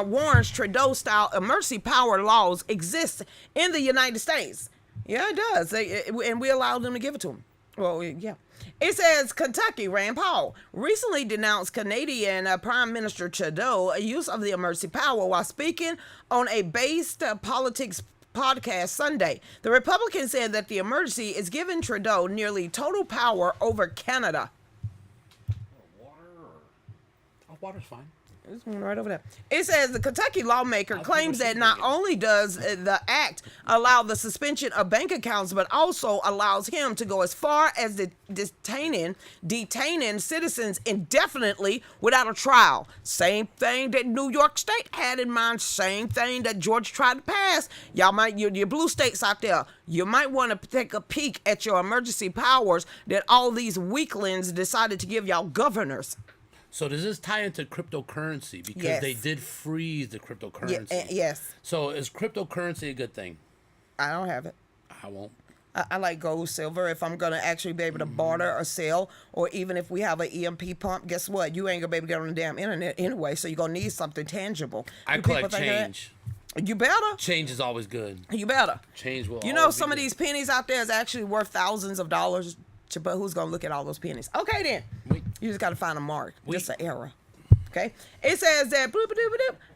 warns Trudeau-style emergency power laws exist in the United States. Yeah, it does. And we allow them to give it to him. Well, yeah. It says Kentucky Rand Paul recently denounced Canadian Prime Minister Trudeau's use of the emergency power while speaking on a based politics podcast Sunday. The Republican said that the emergency is giving Trudeau nearly total power over Canada. Water's fine. There's one right over there. It says the Kentucky lawmaker claims that not only does the act allow the suspension of bank accounts, but also allows him to go as far as detaining citizens indefinitely without a trial. Same thing that New York State had in mind. Same thing that Georgia tried to pass. Y'all might, your blue states out there, you might want to take a peek at your emergency powers that all these weaklings decided to give y'all governors. So does this tie into cryptocurrency? Because Yes. they did freeze the cryptocurrency. Yes. So is cryptocurrency a good thing? I don't have it. I won't. I like gold, silver. If I'm going to actually be able to barter or sell, or even if we have an EMP pump, guess what? You ain't going to be able to get on the damn internet anyway, so you're going to need something tangible. I Do people collect think of that? change. You better. Change is always good. You better. Change will You know, always some be of good. these pennies out there is actually worth thousands of dollars, but who's going to look at all those pennies? Okay, then. Wait. You just got to find a mark. Just an Wait. error. Okay. It says that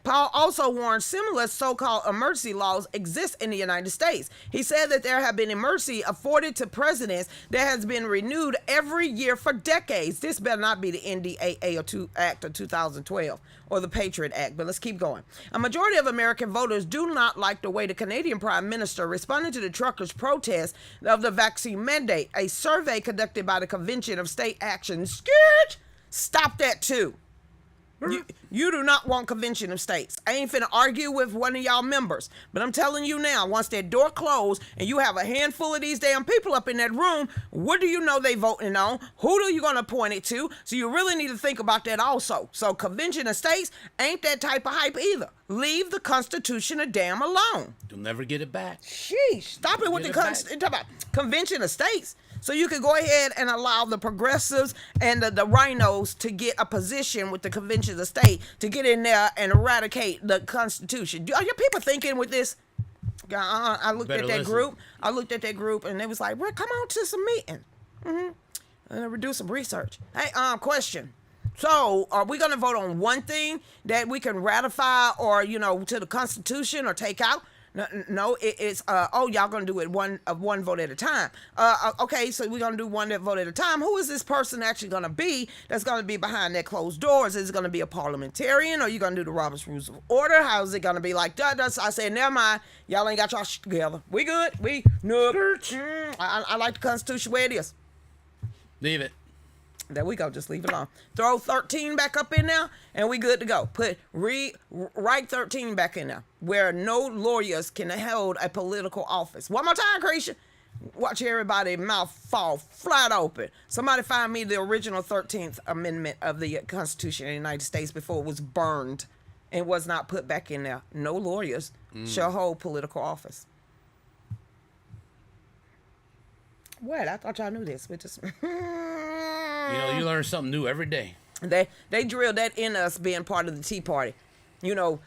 Paul also warned similar so-called emergency laws exist in the United States. He said that there have been emergency afforded to presidents that has been renewed every year for decades. This better not be the NDAA Act of 2012 or the Patriot Act, but let's keep going. A majority of American voters do not like the way the Canadian Prime Minister responded to the truckers' protest of the vaccine mandate. A survey conducted by the Convention of State Action stop that too. You do not want convention of states. I ain't finna argue with one of y'all members, but I'm telling you now, once that door closed and you have a handful of these damn people up in that room, what do you know they voting on? Who are you gonna point it to? So you really need to think about that also. So convention of states ain't that type of hype either. Leave the Constitution a damn alone. You'll never get it back. Sheesh, stop it with the talk about convention of states. So you could go ahead and allow the progressives and the rhinos to get a position with the convention of state to get in there and eradicate the Constitution. Are your people thinking with this? I looked Better at that listen. group. I looked at that group and it was like, well, come on to some meeting. And we do some research. Hey, question. So are we going to vote on one thing that we can ratify or, to the Constitution or take out? No, it's y'all gonna do it one vote at a time. Okay, so we're gonna do one vote at a time. Who is this person actually gonna be that's gonna be behind that closed doors? Is it gonna be a parliamentarian or are you gonna do the Robert's Rules of Order? How is it gonna be like that? I said, never mind, y'all ain't got y'all shit together. We good? I like the Constitution where it is. Leave it. There we go. Just leave it alone. Throw 13 back up in there, and we good to go. Write 13 back in there, where no lawyers can hold a political office. One more time, Creation. Watch everybody's mouth fall flat open. Somebody find me the original 13th Amendment of the Constitution of the United States before it was burned and was not put back in there. No lawyers shall hold political office. What? I thought y'all knew this. We just... You learn something new every day. They drilled that in us being part of the Tea Party. You know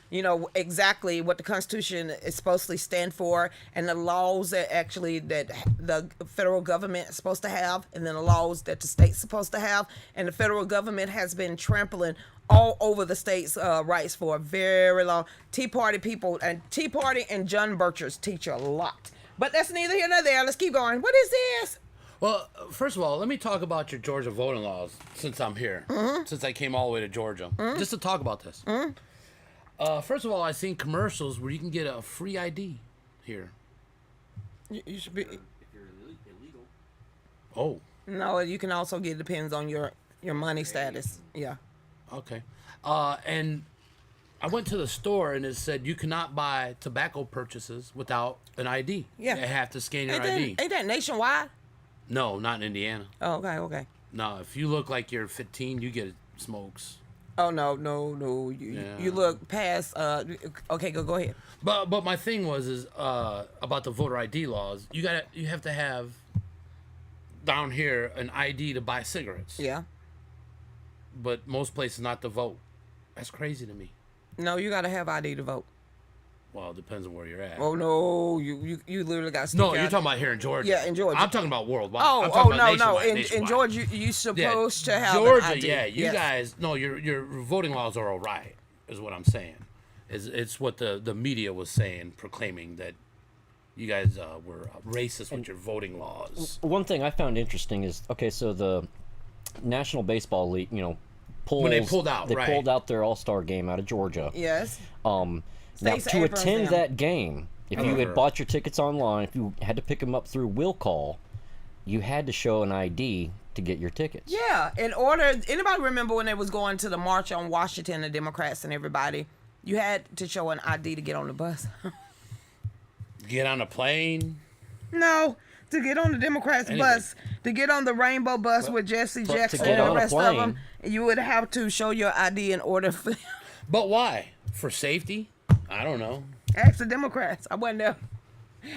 exactly what the Constitution is supposed to stand for and the laws that the federal government is supposed to have and then the laws that the state's supposed to have. And the federal government has been trampling all over the state's rights for a very long. Tea Party people and Tea Party and John Birchers teach a lot. But that's neither here nor there. Let's keep going. What is this? Well, first of all, let me talk about your Georgia voting laws since I'm here, since I came all the way to Georgia, just to talk about this. First of all, I've seen commercials where you can get a free ID here. You should be. If you're illegal. Oh, No, you can also get, depends on your money status. Yeah. okay. And I went to the store and it said you cannot buy tobacco purchases without an ID. Yeah. You have to scan your Ain't ID. that nationwide? No, not in Indiana. Oh, okay. No, if you look like you're 15, you get smokes. Oh no. You look past. Okay, go ahead. But my thing is about the voter ID laws. You have to have down here an ID to buy cigarettes. Yeah. But most places not to vote. That's crazy to me. No, you gotta have ID to vote. Well, it depends on where you're at. Oh no, you literally got. To No, you're talking about here in Georgia. Yeah, in Georgia. I'm talking about worldwide. Oh, I'm talking about no. nationwide. In Georgia, you supposed to have Georgia. an ID. Yeah, you Yes. guys. No, your voting laws are all right. Is what I'm saying. It's what the media was saying, proclaiming that you guys were racist with your voting laws. One thing I found interesting is, okay, so the National Baseball League, When they pulled out, they right. pulled out their All-Star game out of Georgia. Yes. Now, Stacey to Abrams attend them. that game, if you had bought your tickets online, if you had to pick them up through will call, you had to show an ID to get your tickets. Yeah. In order, anybody remember when they was going to the march on Washington, the Democrats and everybody, you had to show an ID to get on the bus. Get on a plane. No, to get on the Democrats bus, to get on the Rainbow bus with Jesse Jackson get and the on a rest of plane. them, you would have to show your ID in order for. But why? For safety? I don't know. Ask the Democrats. I wasn't there.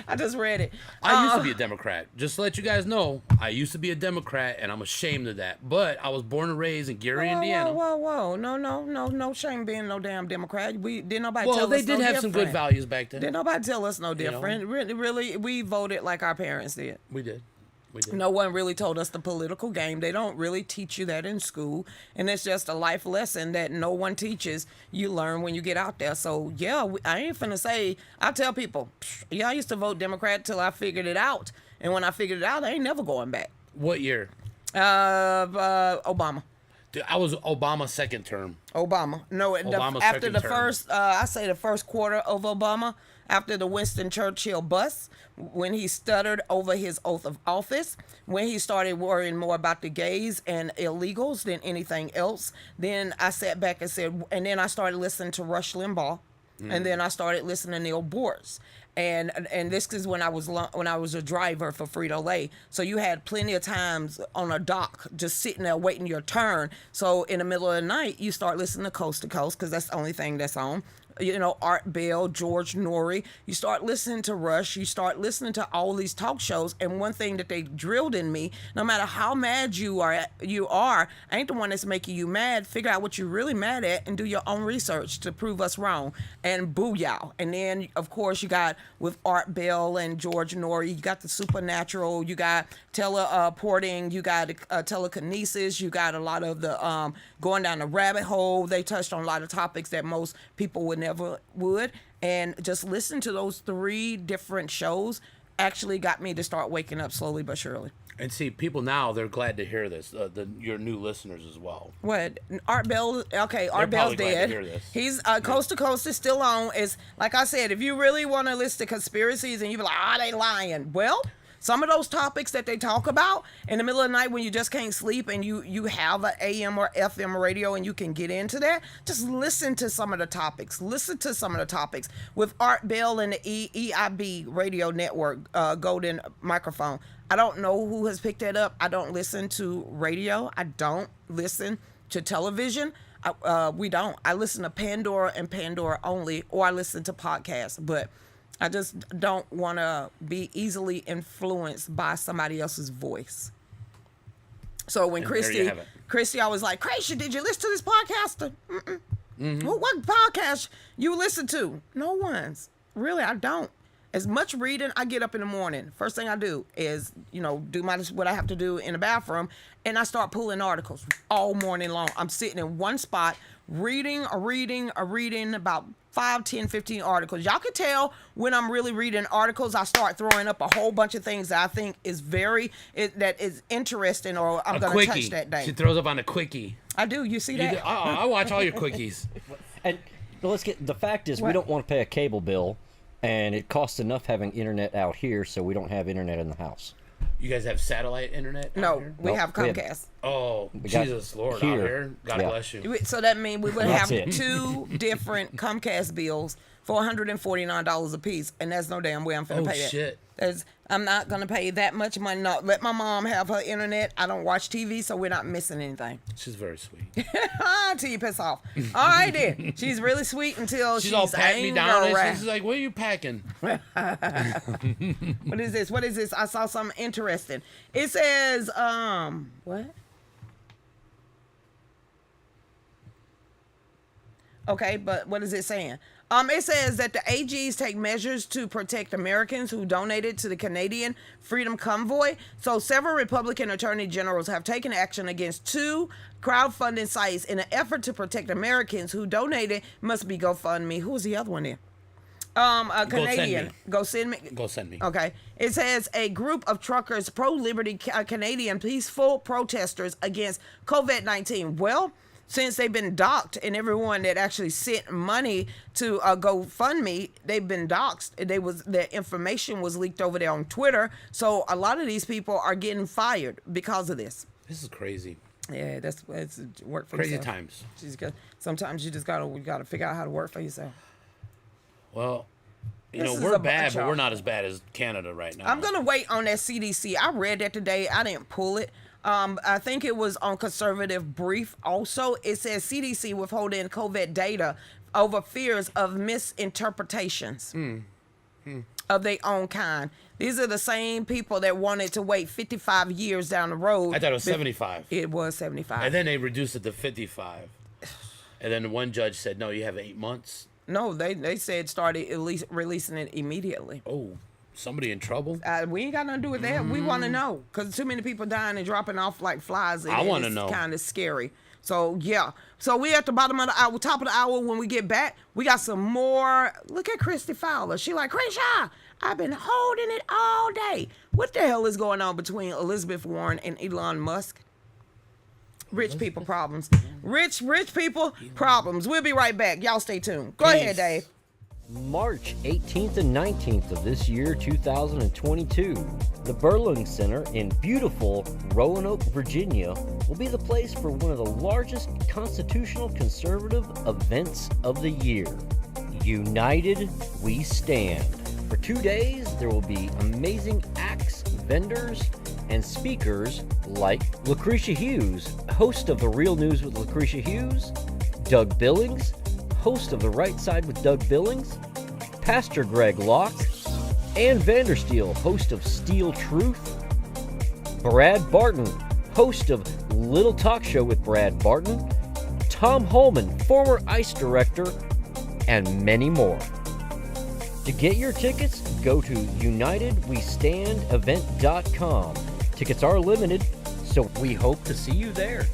I just read it. I used to be a Democrat. Just to let you guys know, I used to be a Democrat, and I'm ashamed of that. But I was born and raised in Gary, Indiana. Whoa. No shame being no damn Democrat. Didn't nobody tell Well, us they did no have some good different. values back then. Didn't nobody tell us no know? different. Really, we voted like our parents did. We did. No one really told us the political game. They don't really teach you that in school. And it's just a life lesson that no one teaches. You learn when you get out there. So, yeah, I ain't finna say, I tell people, yeah, I used to vote Democrat till I figured it out. And when I figured it out, I ain't never going back. What year? Obama. Dude, I was Obama's second term. Obama. No, Obama's after second the term. first, I say the first quarter of Obama, after the Winston Churchill bust, when he stuttered over his oath of office, when he started worrying more about the gays and illegals than anything else, then I sat back and said, and then I started listening to Rush Limbaugh, and then I started listening to Neil Boortz. And this is when I was a driver for Frito-Lay. So you had plenty of times on a dock just sitting there waiting your turn. So in the middle of the night, you start listening to Coast to Coast because that's the only thing that's on. Art Bell, George Norrie. You start listening to Rush. You start listening to all these talk shows. And one thing that they drilled in me, no matter how mad you are, I ain't the one that's making you mad. Figure out what you're really mad at and do your own research to prove us wrong. And booyah. And then, of course, you got with Art Bell and George Norrie, you got the supernatural, you got teleporting, you got telekinesis, you got a lot of the going down the rabbit hole. They touched on a lot of topics that most people would never would, and just listen to those 3 different shows actually got me to start waking up slowly but surely. And see, people now, they're glad to hear this, your new listeners as well. What? Art Bell, okay, Art probably Bell's glad to dead. hear this. He's Coast to Coast is still on. It's like I said, if you really want to listen to conspiracies and you be like, they lying. Well, some of those topics that they talk about in the middle of the night when you just can't sleep and you have an AM or FM radio and you can get into that, just listen to some of the topics. Listen to some of the topics. With Art Bell and the EIB radio network, Golden Microphone. I don't know who has picked that up. I don't listen to radio. I don't listen to television. We don't. I listen to Pandora and Pandora only, or I listen to podcasts. But I just don't want to be easily influenced by somebody else's voice. So when And there you have it. Christy, I was like, Christy, did you listen to this podcast? Well, what podcast you listen to? No one's. Really, I don't. As much reading, I get up in the morning. First thing I do is, do what I have to do in the bathroom, and I start pulling articles all morning long. I'm sitting in one spot, reading about 5, 10, 15 articles. Y'all can tell when I'm really reading articles, I start throwing up a whole bunch of things that I think is that is interesting or I'm going to touch that day. She throws up on a quickie. I do. You see that? I watch all your quickies. And the fact is, What? we don't want to pay a cable bill, and it costs enough having internet out here, so we don't have internet in the house. You guys have satellite internet out No, here? we Nope, have we have- Comcast. Oh, got Jesus Lord, here. out here. God Yeah. bless you. So that means we would That's have it. 2 different Comcast bills for $149 a piece, and that's no damn way I'm finna Oh, pay that. shit. I'm not gonna pay that much money. No, let my mom have her internet. I don't watch TV, so we're not missing anything. She's very sweet. Until you piss off. All right then. She's really sweet until She's all patting me down. angry. And she's like, what are you packing? What is this? What is this? I saw something interesting. It says, what? Okay, but what is it saying? It says that the AGs take measures to protect Americans who donated to the Canadian Freedom Convoy. So several Republican attorney generals have taken action against 2 crowdfunding sites in an effort to protect Americans who donated. Must be GoFundMe. Who's the other one there? A Canadian. Go send me. Go send me. Okay. It says a group of truckers, pro-liberty Canadian peaceful protesters against COVID-19. Well, since they've been doxxed, and everyone that actually sent money to GoFundMe, they've been doxxed. Their information was leaked over there on Twitter. So a lot of these people are getting fired because of this. This is crazy. Yeah, that's work for Crazy yourself. times. Sometimes you just gotta figure out how to work for yourself. Well, This is we're a bad, bunch, but y'all. we're not as bad as Canada right now. I'm gonna wait on that CDC. I read that today. I didn't pull it. I think it was on Conservative Brief. Also, it says CDC withholding COVID data over fears of misinterpretations of their own kind. These are the same people that wanted to wait 55 years down the road. I thought it was 75. It was 75. And then they reduced it to 55. And then one judge said, no, you have 8 months. No, they said started at least releasing it immediately. Oh, somebody in trouble? We ain't got nothing to do with that. We want to know because too many people dying and dropping off like flies. I want to know. Kind of scary. So yeah. So we at the bottom of the hour, top of the hour. When we get back, we got some more. Look at Christy Fowler. She like, Crenshaw, I've been holding it all day. What the hell is going on between Elizabeth Warren and Elon Musk? Rich people problems. Rich people problems. We'll be right back. Y'all stay tuned. Go ahead, Dave. March 18th and 19th of this year, 2022, the Berlin Center in beautiful Roanoke, Virginia, will be the place for one of the largest constitutional conservative events of the year. United We Stand. For 2 days, there will be amazing acts, vendors, and speakers like Lucretia Hughes, host of The Real News with Lucretia Hughes, Doug Billings, host of The Right Side with Doug Billings, Pastor Greg Locke, Ann Vandersteel, host of Steel Truth, Brad Barton, host of Little Talk Show with Brad Barton, Tom Holman, former ICE director, and many more. To get your tickets, go to UnitedWeStandEvent.com. Tickets are limited, so we hope to see you there.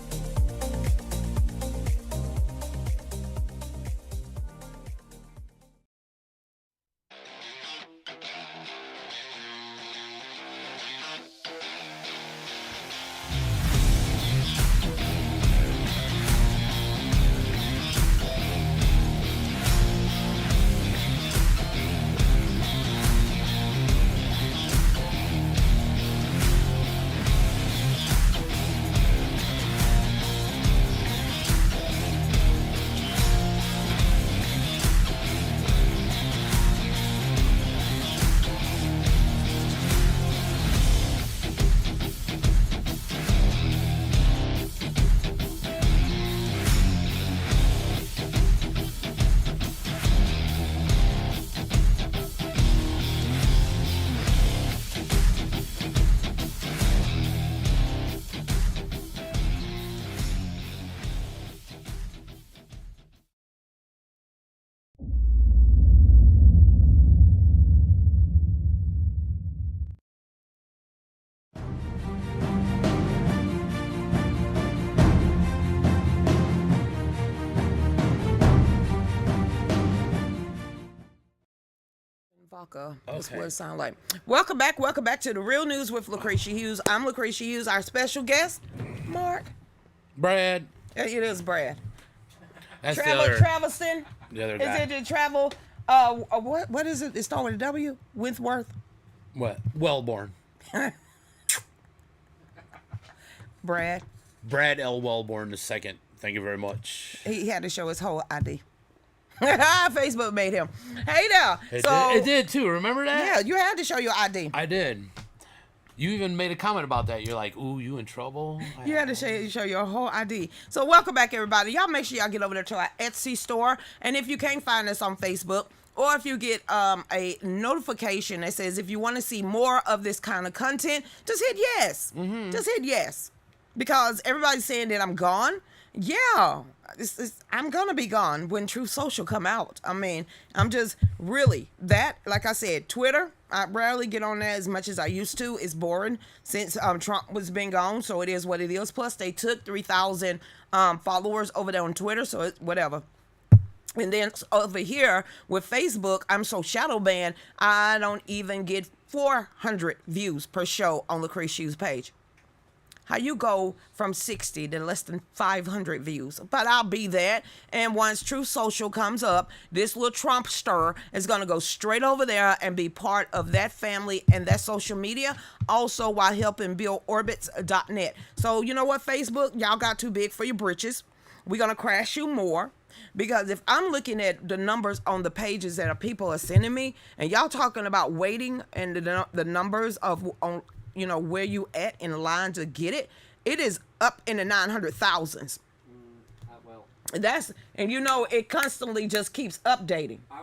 That's what it sounds like. Welcome back to The Real News with Lucretia Hughes. I'm Lucretia Hughes. Our special guest, Mark. Brad. It is Brad. That's Travelson. The other guy. Is it the travel? What is it? It starts with a W. Wentworth. What? Wellborn. Brad. Brad L. Wellborn II. Thank you very much. He had to show his whole ID. Facebook made him. Hey there. It did too. Remember that? Yeah, you had to show your ID. I did. You even made a comment about that. You're like, ooh, you in trouble? You had to show your whole ID. So welcome back, everybody. Y'all make sure y'all get over there to our Etsy store. And if you can't find us on Facebook, or if you get a notification that says if you want to see more of this kind of content, just hit yes. Just hit yes. Because everybody's saying that I'm gone. Yeah, I'm gonna be gone when Truth Social come out. I mean, I'm just really that. Like I said, Twitter. I rarely get on there as much as I used to. It's boring since Trump was been gone, so it is what it is. Plus, they took 3,000 followers over there on Twitter, so it's whatever. And then over here with Facebook, I'm so shadow banned, I don't even get 400 views per show on Lucretia Hughes' page. How you go from 60 to less than 500 views? But I'll be that. And once Truth Social comes up, this little Trumpster is going to go straight over there and be part of that family and that social media, also while helping build orbits.net. So you know what, Facebook? Y'all got too big for your britches. We're going to crash you more. Because if I'm looking at the numbers on the pages that people are sending me, and y'all talking about waiting and the numbers of on where you at in line to get it, it is up in the 900,000s. Well, That's and it constantly just keeps updating. I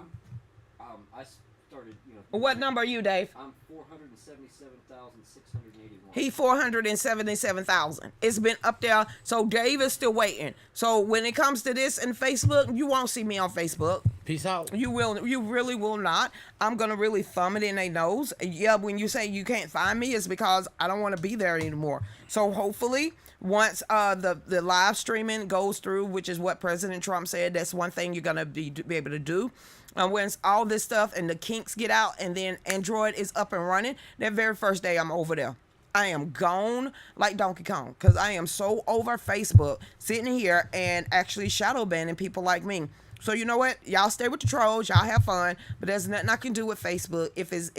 started. What number are you, Dave? I'm 477,681. He 477,000. It's been up there. So Dave is still waiting. So when it comes to this and Facebook, you won't see me on Facebook. Peace out. You really will not. I'm gonna really thumb it in their nose. Yeah, when you say you can't find me, it's because I don't want to be there anymore. So hopefully, once the live streaming goes through, which is what President Trump said, that's one thing you're gonna be able to do. When all this stuff and the kinks get out, and then Android is up and running, that very first day I'm over there. I am gone like Donkey Kong because I am so over Facebook, sitting here and actually shadow banning people like me. So you know what? Y'all stay with the trolls. Y'all have fun. But there's nothing I can do with Facebook if it's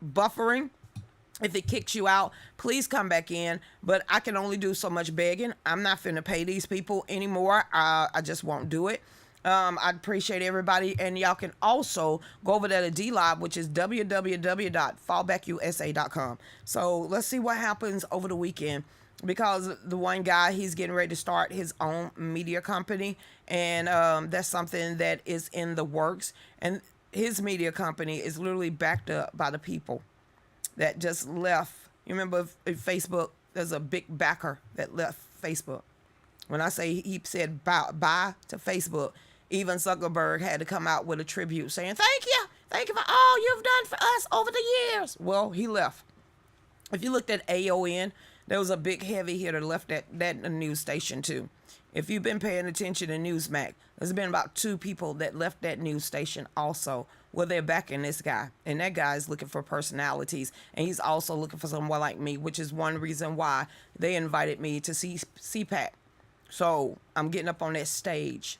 buffering. If it kicks you out, please come back in. But I can only do so much begging. I'm not finna pay these people anymore. I just won't do it. I appreciate everybody, and y'all can also go over there to DLive, which is www.fallbackusa.com. So let's see what happens over the weekend, because the one guy, he's getting ready to start his own media company, and that's something that is in the works, and his media company is literally backed up by the people that just left. You remember Facebook, there's a big backer that left Facebook. When I say he said bye to Facebook, even Zuckerberg had to come out with a tribute saying, thank you for all you've done for us over the years. Well, he left. If you looked at AON, there was a big heavy hitter left that news station too. If you've been paying attention to Newsmax, there's been about 2 people that left that news station also. Well, they're backing this guy, and that guy is looking for personalities, and he's also looking for someone like me, which is one reason why they invited me to see CPAC. So I'm getting up on that stage,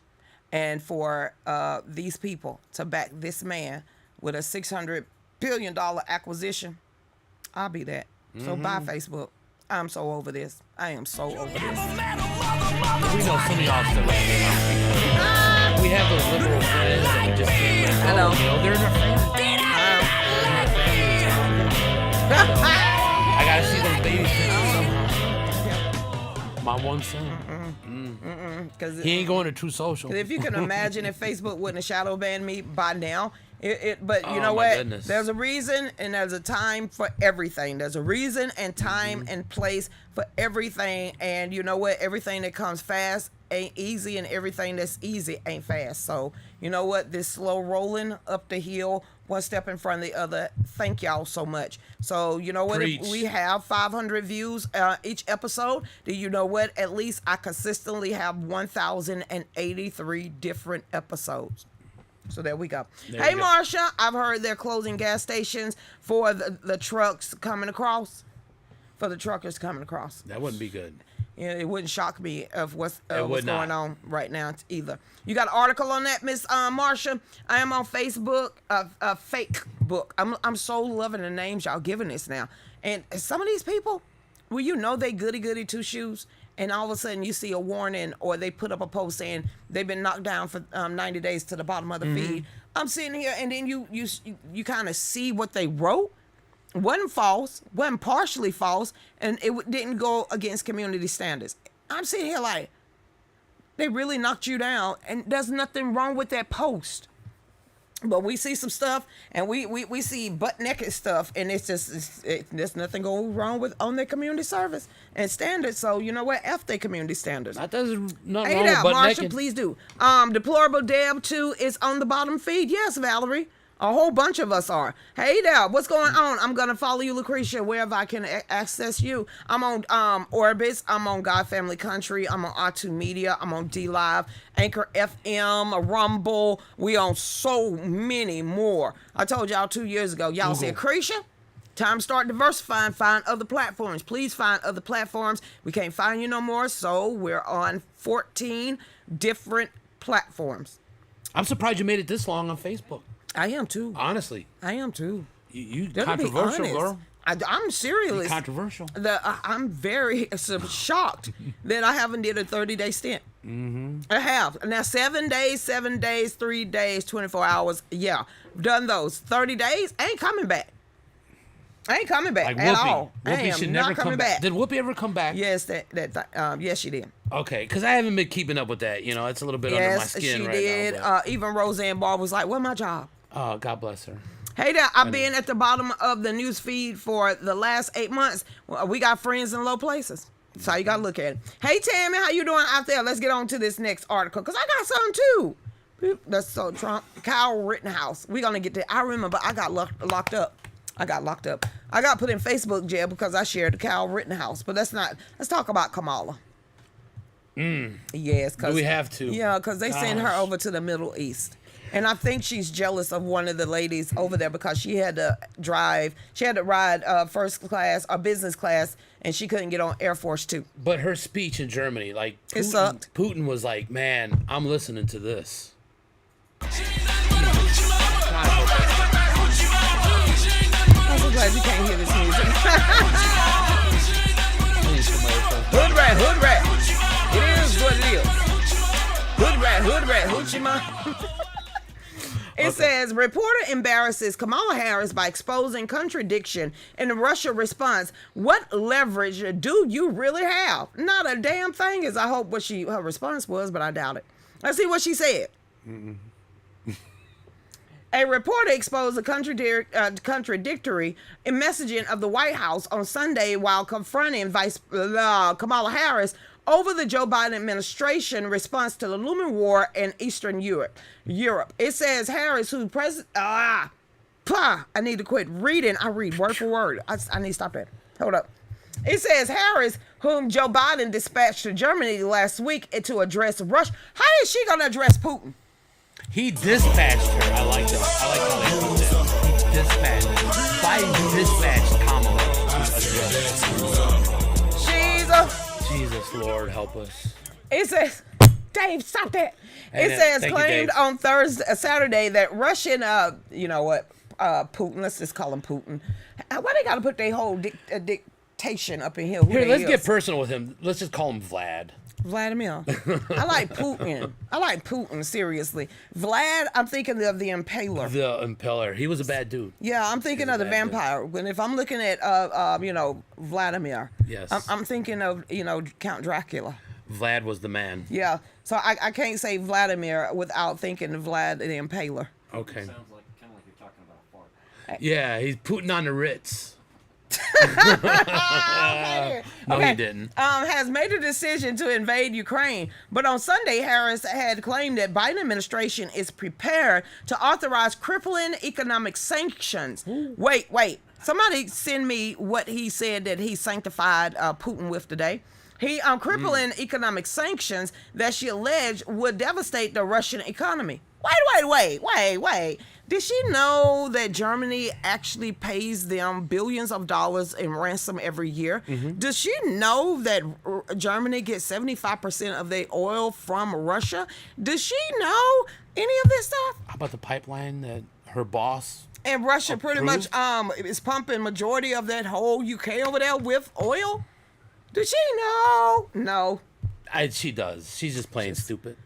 and for these people to back this man with a $600 billion acquisition, I'll be that. So bye, Facebook. I'm so over this. I am so over this. We know some of y'all still like me. We have those liberal friends that we just can't let go. I know. They're in our family. I gotta see those babies somehow. My one son. He ain't going to True Social. If you can imagine if Facebook wouldn't have shadow banned me by now, but you know my what? goodness. There's a reason and there's a time for everything. There's a reason and time and place for everything. And you know what? Everything that comes fast ain't easy, and everything that's easy ain't fast. So you know what? This slow rolling up the hill, one step in front of the other. Thank y'all so much. So you know what? Preach. If we have 500 views each episode, do you know what? At least I consistently have 1,083 different episodes. So there we go. Hey, Marsha, I've heard they're closing gas stations for the trucks coming across. For the truckers coming across. That wouldn't be good. Yeah, it wouldn't shock me of what's going on right now either. You got an article on that, Miss Marsha? I am on Facebook, a fake book. I'm so loving the names y'all giving this now. And some of these people, well, you know they goody two shoes, and all of a sudden you see a warning, or they put up a post saying they've been knocked down for 90 days to the bottom of the feed. I'm sitting here, and then you kind of see what they wrote. Wasn't false, wasn't partially false, and it didn't go against community standards. I'm sitting here like, they really knocked you down, and there's nothing wrong with that post. But we see some stuff, and we see butt naked stuff, and there's nothing going wrong with on their community service and standards. So you know what? F their community standards. That does nothing Hey wrong now, with butt Marshall, naked. please do. Deplorable Deb 2 is on the bottom feed. Yes, Valerie. A whole bunch of us are. Hey there, what's going on? I'm gonna follow you, Lucretia, wherever I can access you. I'm on Orbis. I'm on God Family Country. I'm on OTTU Media. I'm on D Live, Anchor FM, Rumble. We on so many more. I told y'all 2 years ago. Y'all said, Lucretia, time to start diversifying. Find other platforms. Please find other platforms. We can't find you no more, so we're on 14 different platforms. I'm surprised you made it this long on Facebook. I am too. Honestly, I am too. you Let me be controversial, honest. girl. I'm serious. Controversial. I'm very shocked that I haven't did a 30-day stint. Mm-hmm. I have. Now 7 days, 3 days, 24 hours. Yeah, done those. 30 days, ain't coming back. I ain't coming back Like at Whoopi. all. I Whoopi am should not never coming come back. Did Whoopi ever come back? Yes, yes, she did. Okay, because I haven't been keeping up with that. You know, it's a little bit under my Yes, skin she right did. now. But, Even Roseanne Barr was like, "Where's my job?" oh, God bless her. Hey there, I've been at the bottom of the news feed for the last 8 months. We got friends in low places. That's how you got to look at it. Hey, Tammy, how you doing out there? Let's get on to this next article, because I got something, too. That's so Trump. Kyle Rittenhouse. We're going to get to I remember I got locked up. I got put in Facebook jail because I shared the Kyle Rittenhouse. But let's talk about Kamala. Yes. Do we have to? Yeah, because they sent her over to the Middle East. And I think she's jealous of one of the ladies over there because she had to ride first class or business class, and she couldn't get on Air Force 2. But her speech in Germany, like, It sucked. Putin was like, man, I'm listening to this. I'm so glad you can't hear this music. Hood rat. It is what it is. Hood rat, hoochie ma. It says, reporter embarrasses Kamala Harris by exposing contradiction in the Russia response. What leverage do you really have? Not a damn thing is I hope what her response was, but I doubt it. Let's see what she said. A reporter exposed the contradictory messaging of the White House on Sunday while confronting Kamala Harris over the Joe Biden administration response to the looming war in Eastern Europe. It says Harris, who I need to quit reading. I read word for word. I need to stop that. Hold up. It says Harris, whom Joe Biden dispatched to Germany last week to address Russia. How is she going to address Putin? He dispatched her. I like that. I like how they put that. He dispatched. Biden dispatched Kamala. Jesus, Lord, help us. It says, Dave, stop that. And it says thank you, claimed Dave. on Saturday that Russian, Putin, let's just call him Putin. Why they got to put their whole dictation up in here? Here, let's get personal with him. Let's just call him Vlad. Vladimir. I like Putin, seriously. Vlad, I'm thinking of the Impaler. The Impaler. He was a bad dude. Yeah, I'm thinking of the vampire. When if I'm looking at Vladimir, Yes. I'm thinking of Count Dracula. Vlad was the man. Yeah, so I can't say Vladimir without thinking of Vlad the Impaler. Okay. Sounds like kind of like you're talking about a fart. Yeah, he's Putin on the Ritz. No, he didn't. Has made a decision to invade Ukraine, but on Sunday, Harris had claimed that Biden administration is prepared to authorize crippling economic sanctions. Ooh. Wait. Somebody send me what he said that he sanctified Putin with today. He crippling economic sanctions that she alleged would devastate the Russian economy. Wait. Did she know that Germany actually pays them billions of dollars in ransom every year? Mm-hmm. Does she know that Germany gets 75% of their oil from Russia? Does she know any of this stuff? How about the pipeline that her boss And Russia pretty much approved? is pumping majority of that whole UK over there with oil? Does she know? No. She does. She's just playing stupid.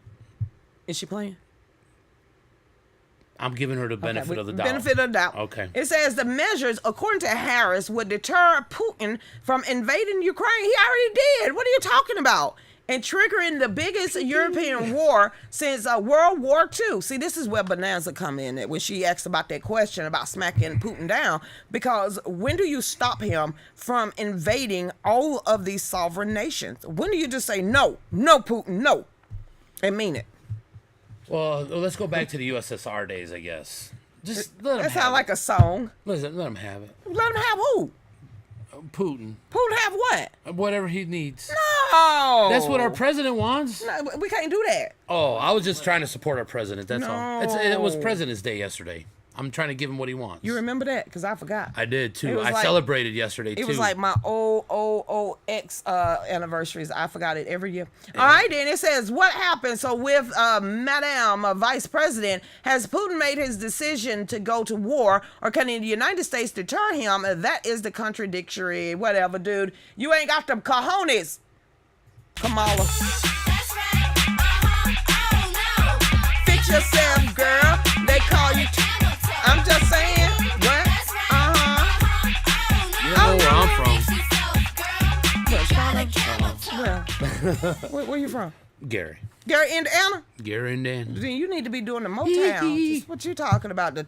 Is she playing? I'm giving her the benefit of the doubt. Benefit of the doubt. Okay. It says the measures, according to Harris, would deter Putin from invading Ukraine. He already did. What are you talking about? and triggering the biggest European war since World War II. See, this is where Bonanza come in when she asked about that question about smacking Putin down, because when do you stop him from invading all of these sovereign nations? When do you just say, no, Putin, no, and mean it? Well, let's go back to the USSR days, I guess. Just let him That have sounds like a song. Listen, let him have it. Let him have who? Putin. Putin have what? Whatever he needs. No. That's what our president wants. No, we can't do that. Oh, I was just trying to support our president. That's all. It was No. President's Day yesterday. I'm trying to give him what he wants. You remember that? Because I forgot. I did It too. was I like- celebrated yesterday too. It was like my old ex anniversaries. I forgot it every year. All right, then it says, what happened? So with Madame Vice President, has Putin made his decision to go to war, or can the United States deter him? That is the contradictory, whatever, dude. You ain't got them cojones, Kamala. Fix yourself, girl. They call you. I'm just saying. What? you don't know where I'm from. Where you from? Gary. Gary, Indiana? Gary and Dan. Then you need to be doing the Motown. That's what you talking about, the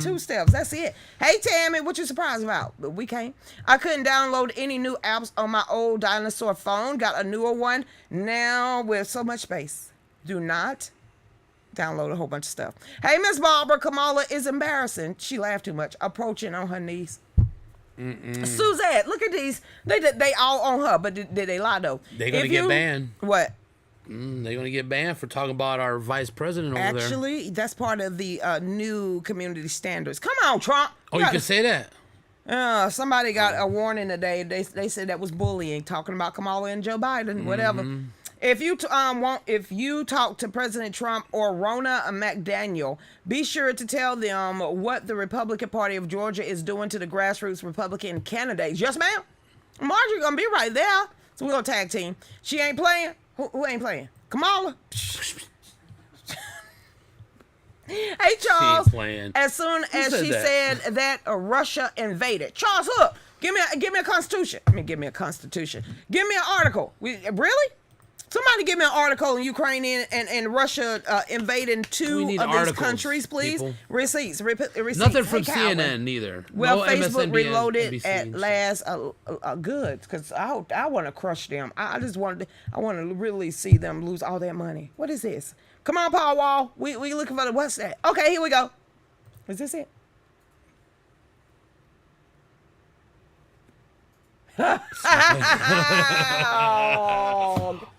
two steps. That's it. Hey, Tammy, what you surprised about? But we can't. I couldn't download any new apps on my old dinosaur phone. Got a newer one now with so much space. Do not download a whole bunch of stuff. Hey, Miss Barbara, Kamala is embarrassing. She laughed too much. Approaching on her knees. Suzette, look at these. They all on her, but did they lie though? They gonna If get you- banned. What? They're gonna get banned for talking about our vice president over there. Actually, that's part of the new community standards. Come on, Trump. Oh, you can say that. Somebody got a warning today. They said that was bullying, talking about Kamala and Joe Biden, whatever. If you if you talk to President Trump or Ronna McDaniel, be sure to tell them what the Republican Party of Georgia is doing to the grassroots Republican candidates. Yes, ma'am. Marjorie gonna be right there. So we're gonna tag team. She ain't playing. Who ain't playing? Kamala. Hey, Charles. playing. As soon as said she that? said that Russia invaded, Charles Hook, give me a constitution. I mean, give me a constitution. Give me an article. Really? Somebody give me an article in Ukraine and Russia invading We two need of these articles, countries, please. people. Receipts. Nothing from Hey, Calvin. CNN neither. Well, No Facebook MSNBC, reloaded NBC at and shit. last good, because I want to crush them. I want to really see them lose all that money. What is this? Come on, Paul Wall. We looking for what's that? Okay, here we go. Is this it?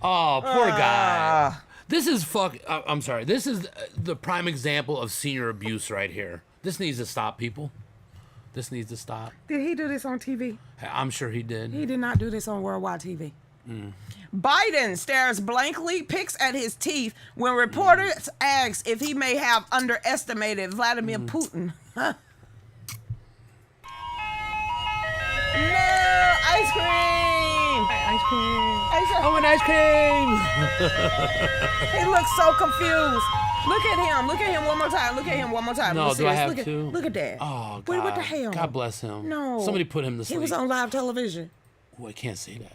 Oh, poor guy. This is I'm sorry. This is the prime example of senior abuse right here. This needs to stop, people. This needs to stop. Did he do this on TV? I'm sure he did. He did not do this on worldwide TV. Biden stares blankly, picks at his teeth when reporters ask if he may have underestimated Vladimir Putin. No, ice cream! Ice cream. Ice cream. Oh, an ice cream. He looks so confused. Look at him. Look at him one more time. Look at him one more time. No, Look do I serious. have look to? Look at that. Oh, God. What the hell? God bless him. No. Somebody put him to sleep. He was on live television. Oh, I can't say that.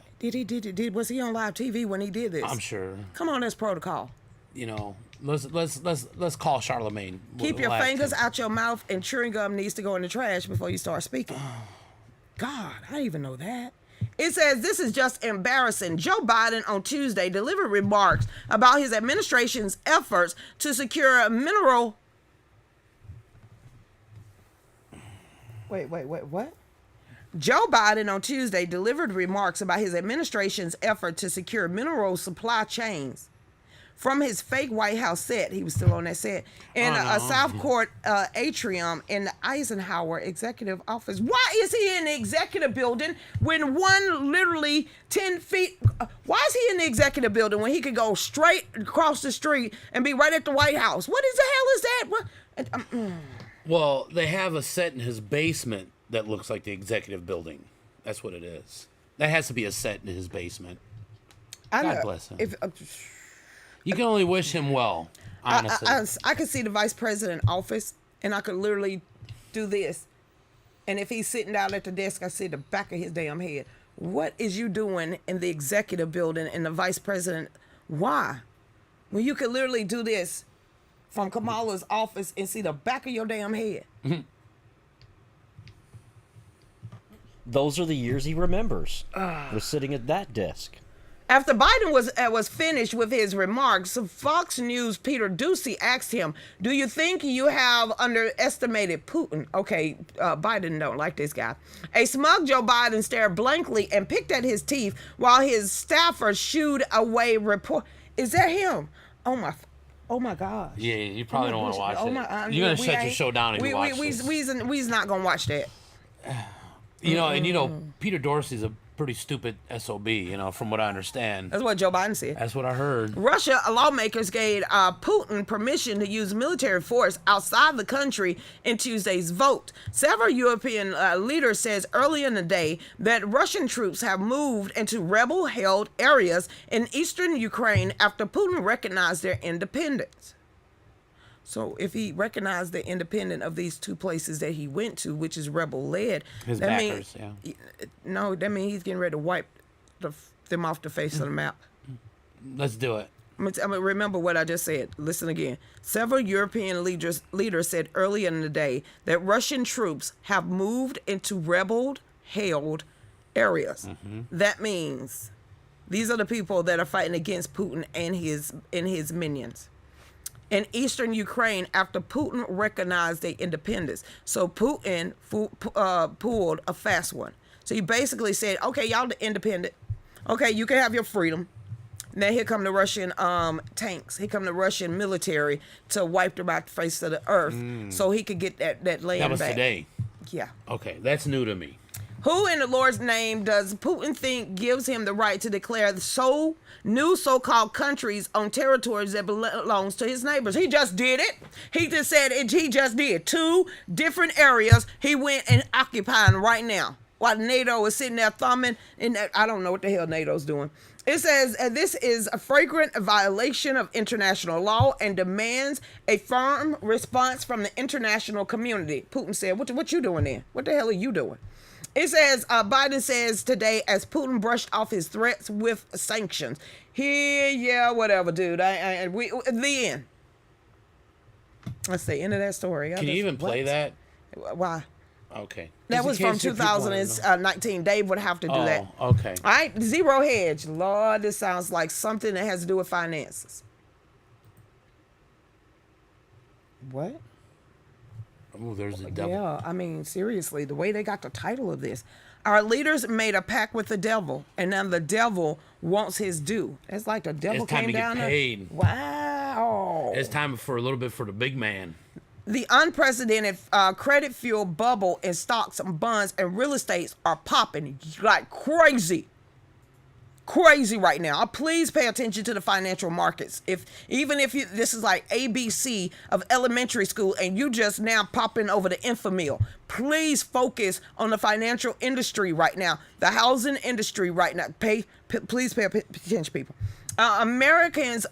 Was he on live TV when he did this? I'm sure. Come on, that's protocol. You know, let's call Charlemagne. Keep your We'll ask fingers him. out your mouth, and chewing gum needs to go in the trash before you start speaking. God, I didn't even know that. It says this is just embarrassing. Joe Biden on Tuesday delivered remarks about his administration's efforts to secure mineral. Wait, what? Joe Biden on Tuesday delivered remarks about his administration's effort to secure mineral supply chains from his fake White House set. He was still on that set in a South Court atrium in the Eisenhower Executive Office. Why is he in the executive building when one literally 10 feet? Why is he in the executive building when he could go straight across the street and be right at the White House? What is the hell is that? What? Well, they have a set in his basement that looks like the executive building. That's what it is. That has to be a set in his basement. God bless him. You can only wish him well, honestly. I could see the vice president office, and I could literally do this. And if he's sitting down at the desk, I see the back of his damn head. what is you doing in the executive building and the vice president? Why? When you could literally do this from Kamala's office and see the back of your damn head. Those are the years he remembers. Was sitting at that desk. After Biden was finished with his remarks, Fox News' Peter Doocy asked him, "Do you think you have underestimated Putin?" Okay, Biden don't like this guy. A smug Joe Biden stared blankly and picked at his teeth while his staffer shooed away report. Is that him? Oh my gosh. Yeah, you probably don't want to watch it. You're yeah, gonna shut your show down if you watch this. We's not gonna watch that. You know, and Peter Dorsey's a pretty stupid SOB, from what I understand. That's what Joe Biden said. That's what I heard. Russia lawmakers gave Putin permission to use military force outside the country in Tuesday's vote. Several European leaders says earlier in the day that Russian troops have moved into rebel-held areas in eastern Ukraine after Putin recognized their independence. So if he recognized the independence of these two places that he went to, which is rebel-led, His that backers, no, that means he's getting ready to wipe them off the face of the map. Let's do it. I'm gonna remember what I just said. Listen again. Several European leaders said earlier in the day that Russian troops have moved into rebel-held areas. That means these are the people that are fighting against Putin and his minions. In eastern Ukraine after Putin recognized their independence. So Putin pulled a fast one. So he basically said, okay, y'all independent. Okay, you can have your freedom. Now here come the Russian tanks. Here come the Russian military to wipe them out the face of the earth so he could get that land back. That was today. Yeah. Okay, that's new to me. Who in the Lord's name does Putin think gives him the right to declare the new so-called countries on territories that belongs to his neighbors? He just did it. He just said it. He just did 2 different areas he went and occupying right now while NATO is sitting there thumbing. And I don't know what the hell NATO's doing. It says this is a flagrant violation of international law and demands a firm response from the international community. Putin said, what you doing there? What the hell are you doing? It says, Biden says today as Putin brushed off his threats with sanctions. Whatever, dude. The end. That's the end of that story. Can you even play that? Why? Okay. That was from 2019. Dave would have to do that. Okay. All right, Zero Hedge. Lord, this sounds like something that has to do with finances. What? Oh, there's a devil. Yeah, I mean, seriously, the way they got the title of this. Our leaders made a pact with the devil, and now the devil wants his due. It's like the devil It's time came to get down paid. Wow. It's time for a little bit for the big man. The unprecedented credit fueled bubble in stocks and bonds and real estate are popping like crazy. Crazy right now. Please pay attention to the financial markets. Even if this is like ABC of elementary school and you just now popping over the infamil, please focus on the financial industry right now, the housing industry right now. Please pay attention, people. America's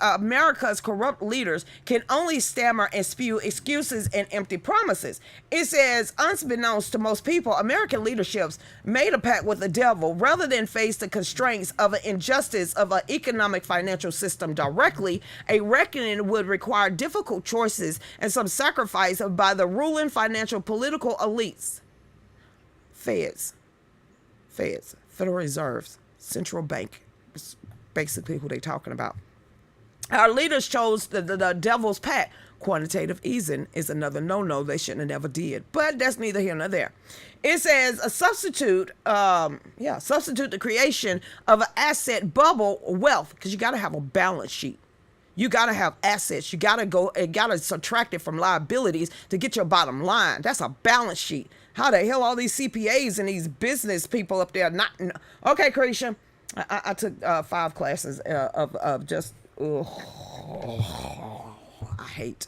corrupt leaders can only stammer and spew excuses and empty promises. It says, unbeknownst to most people, American leaderships made a pact with the devil rather than face the constraints of an injustice of an economic financial system directly. A reckoning would require difficult choices and some sacrifice by the ruling financial political elites. Feds, Federal Reserves, Central Bank. Basically who they talking about. Our leaders chose the devil's pact. Quantitative easing is another no-no they shouldn't have never did. But that's neither here nor there. It says substitute the creation of an asset bubble wealth, because you got to have a balance sheet. You got to have assets. You got to subtract it from liabilities to get your bottom line. That's a balance sheet. How the hell all these CPAs and these business people up there not... Okay, Creation. I took 5 classes of just, I hate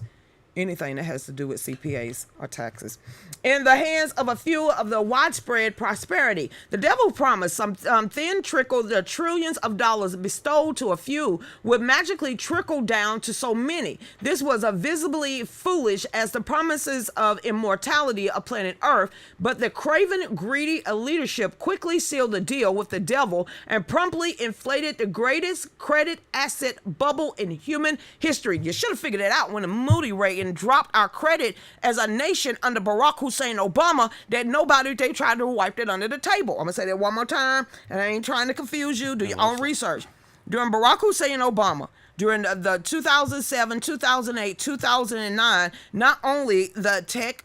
anything that has to do with CPAs or taxes. In the hands of a few of the widespread prosperity, the devil promised some thin trickle the trillions of dollars bestowed to a few would magically trickle down to so many. This was visibly foolish as the promises of immortality of planet Earth, but the craven, greedy leadership quickly sealed the deal with the devil and promptly inflated the greatest credit asset bubble in human history. You should have figured it out when the Moody rating dropped our credit as a nation under Barack Hussein Obama, that they tried to wipe it under the table. I'm going to say that one more time, and I ain't trying to confuse you. Do your own research. During Barack Hussein Obama, during the 2007, 2008, 2009, not only the tech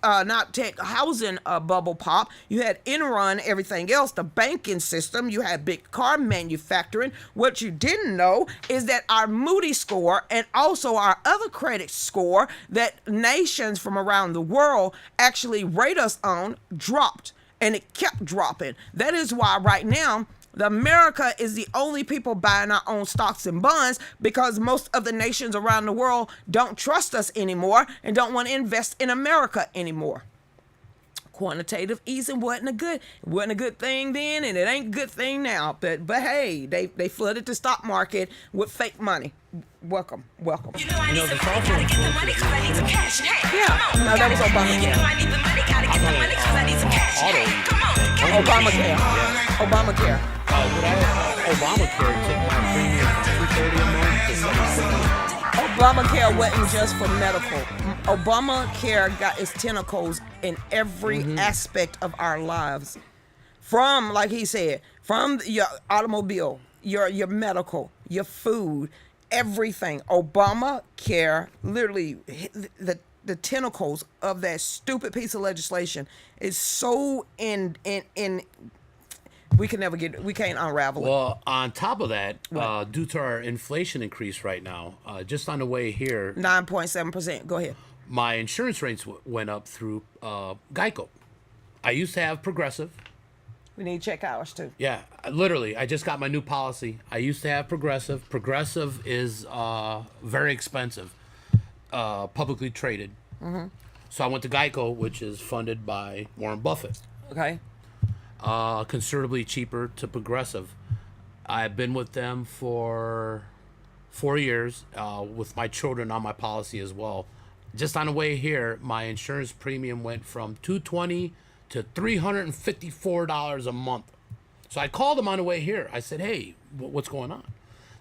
housing bubble pop, you had Enron, everything else, the banking system, you had big car manufacturing. What you didn't know is that our Moody score and also our other credit score that nations from around the world actually rate us on dropped, and it kept dropping. That is why right now, America is the only people buying our own stocks and bonds, because most of the nations around the world don't trust us anymore and don't want to invest in America anymore. Quantitative easing wasn't a good thing then, and it ain't a good thing now. But hey, they flooded the stock market with fake money. Welcome. You know I need some money, gotta get the money 'cause I need some cash. Hey, Yeah, come on, no, that was Obamacare. You know I need the money, gotta get the money 'cause I need some cash. Hey, come on, Obamacare. Obamacare took my premium from $230 a month to $760. Obamacare wasn't just for medical. Obamacare got its tentacles in every aspect of our lives. From, like he said, from your automobile, your medical, your food, everything. Obamacare, literally, the tentacles of that stupid piece of legislation is so in we can't unravel it. Well, on top of that, due to our inflation increase right now, just on the way here, 9.7%. Go ahead. my insurance rates went up through Geico. I used to have Progressive. We need to check ours too. Yeah, literally, I just got my new policy. I used to have Progressive. Progressive is very expensive, publicly traded. So I went to Geico, which is funded by Warren Buffett. Okay. Considerably cheaper to Progressive. I've been with them for 4 years, with my children on my policy as well. Just on the way here, my insurance premium went from $220 to $354 a month. So I called them on the way here. I said, hey, what's going on?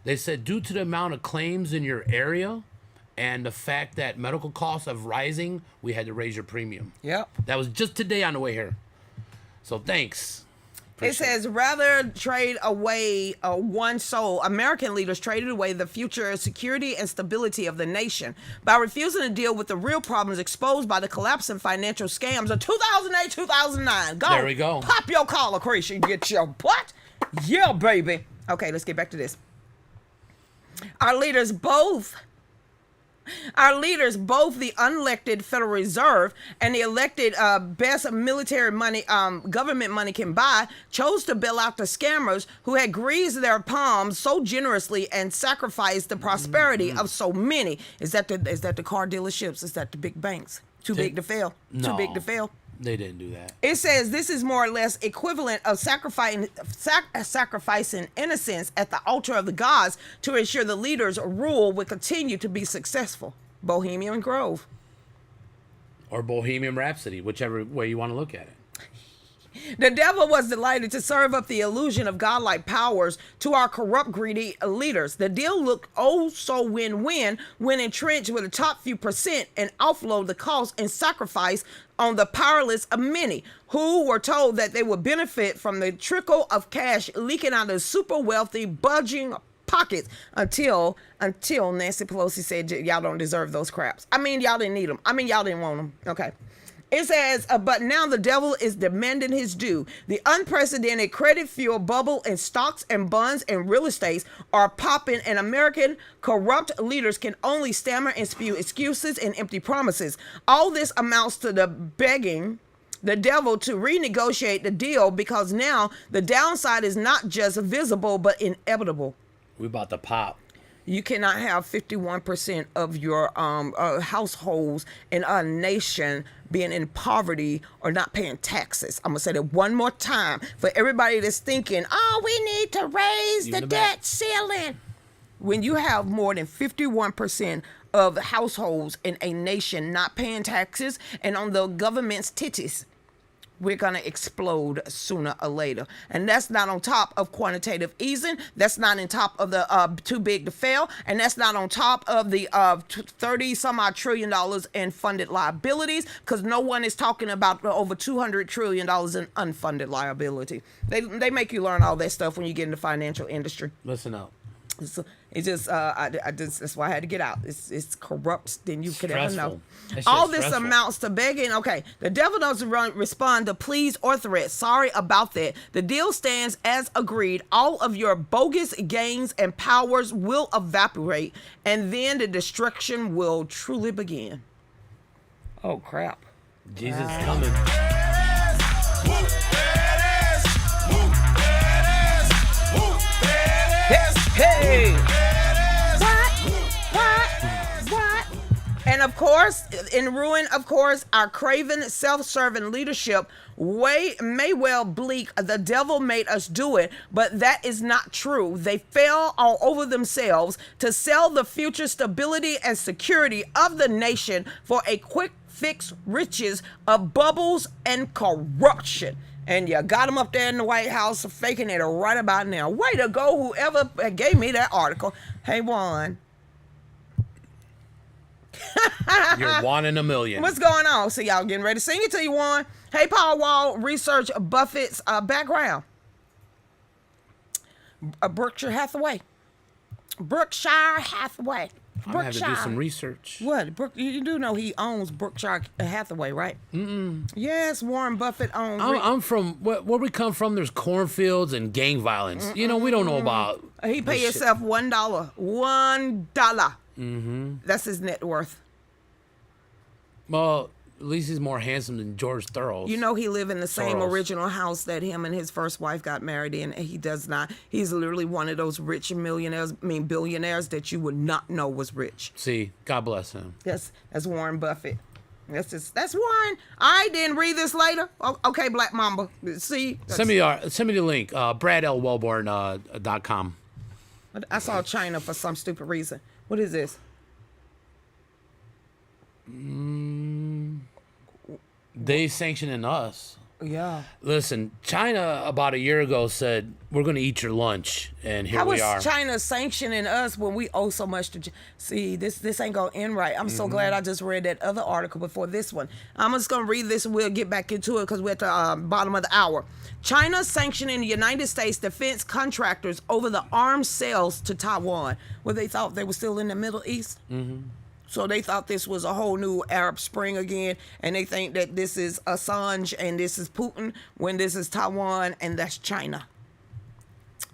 They said, due to the amount of claims in your area and the fact that medical costs are rising, we had to raise your premium. Yep. That was just today on the way here. So thanks. It says, rather trade away one soul, American leaders traded away the future security and stability of the nation by refusing to deal with the real problems exposed by the collapsing financial scams of 2008, 2009. Go. There we go. Pop your collar, Lucretia. Get your butt. Yeah, baby. Okay, let's get back to this. Our leaders, both the unelected Federal Reserve and the elected best military money, government money can buy, chose to bail out the scammers who had greased their palms so generously and sacrificed the prosperity of so many. Is that the car dealerships? Is that the big banks? Too big to fail? No. Too big to fail? They didn't do that. It says this is more or less equivalent of sacrificing innocence at the altar of the gods to ensure the leaders' rule would continue to be successful. Bohemian Grove. Or Bohemian Rhapsody, whichever way you want to look at it. The devil was delighted to serve up the illusion of godlike powers to our corrupt, greedy leaders. The deal looked oh so win-win when entrenched with the top few percent and offload the cost and sacrifice on the powerless of many, who were told that they would benefit from the trickle of cash leaking out of super wealthy, budging pockets until Nancy Pelosi said, y'all don't deserve those craps. I mean, y'all didn't need them. I mean, y'all didn't want them. Okay. It says, but now the devil is demanding his due. The unprecedented credit-fueled bubble in stocks and bonds and real estate are popping, and American corrupt leaders can only stammer and spew excuses and empty promises. All this amounts to the begging the devil to renegotiate the deal, because now the downside is not just visible but inevitable. We about to pop. You cannot have 51% of your households in a nation being in poverty or not paying taxes. I'm going to say that one more time for everybody that's thinking, oh, we need to raise the debt ceiling. When you have more than 51% of the households in a nation not paying taxes and on the government's titties, we're going to explode sooner or later. And that's not on top of quantitative easing. That's not on top of the too big to fail. And that's not on top of the 30 some odd $1 trillion in funded liabilities, because no one is talking about the over $200 trillion in unfunded liability. They make you learn all that stuff when you get in the financial industry. Listen up. It's just, I just, that's why I had to get out. It's corrupt than you could ever know. That's All just this stressful. amounts to begging. Okay, the devil doesn't respond to pleas or threats. Sorry about that. The deal stands as agreed. All of your bogus gains and powers will evaporate, and then the destruction will truly begin. Oh, crap. Jesus is coming. Hey! What? And of course, in ruin, of course, our craven, self-serving leadership may well bleak. The devil made us do it, but that is not true. They fell all over themselves to sell the future stability and security of the nation for a quick fix riches of bubbles and corruption. And you got them up there in the White House faking it right about now. Way to go, whoever gave me that article. Hey, Juan. You're one in a million. What's going on? So y'all getting ready to sing it to you, Juan. Hey, Paul Wall, research Buffett's background. Berkshire Hathaway. I'm gonna have to do some research. What? You do know he owns Berkshire Hathaway, right? Yes, Warren Buffett owns. I'm from where we come from. There's cornfields and gang violence. You know, we don't know about. He paid this shit. himself $1. $1. That's his net worth. Well, at least he's more handsome than George Soros. You know he lived in the same Soros. original house that him and his first wife got married in. And he does not. He's literally one of those rich billionaires that you would not know was rich. See, God bless him. That's Warren Buffett. That's Warren. I didn't read this later. Okay, Black Mamba. See, Send me the link. BradLWellborn.com. I saw China for some stupid reason. What is this? They sanctioning us. Yeah. Listen, China about a year ago said we're going to eat your lunch, and here we are. How is China sanctioning us when we owe so much to? See, this ain't gonna end right. I'm so glad I just read that other article before this one. I'm just gonna read this and we'll get back into it because we're at the bottom of the hour. China sanctioning the United States defense contractors over the arms sales to Taiwan, where they thought they were still in the Middle East. So they thought this was a whole new Arab Spring again, and they think that this is Assange and this is Putin, when this is Taiwan and that's China.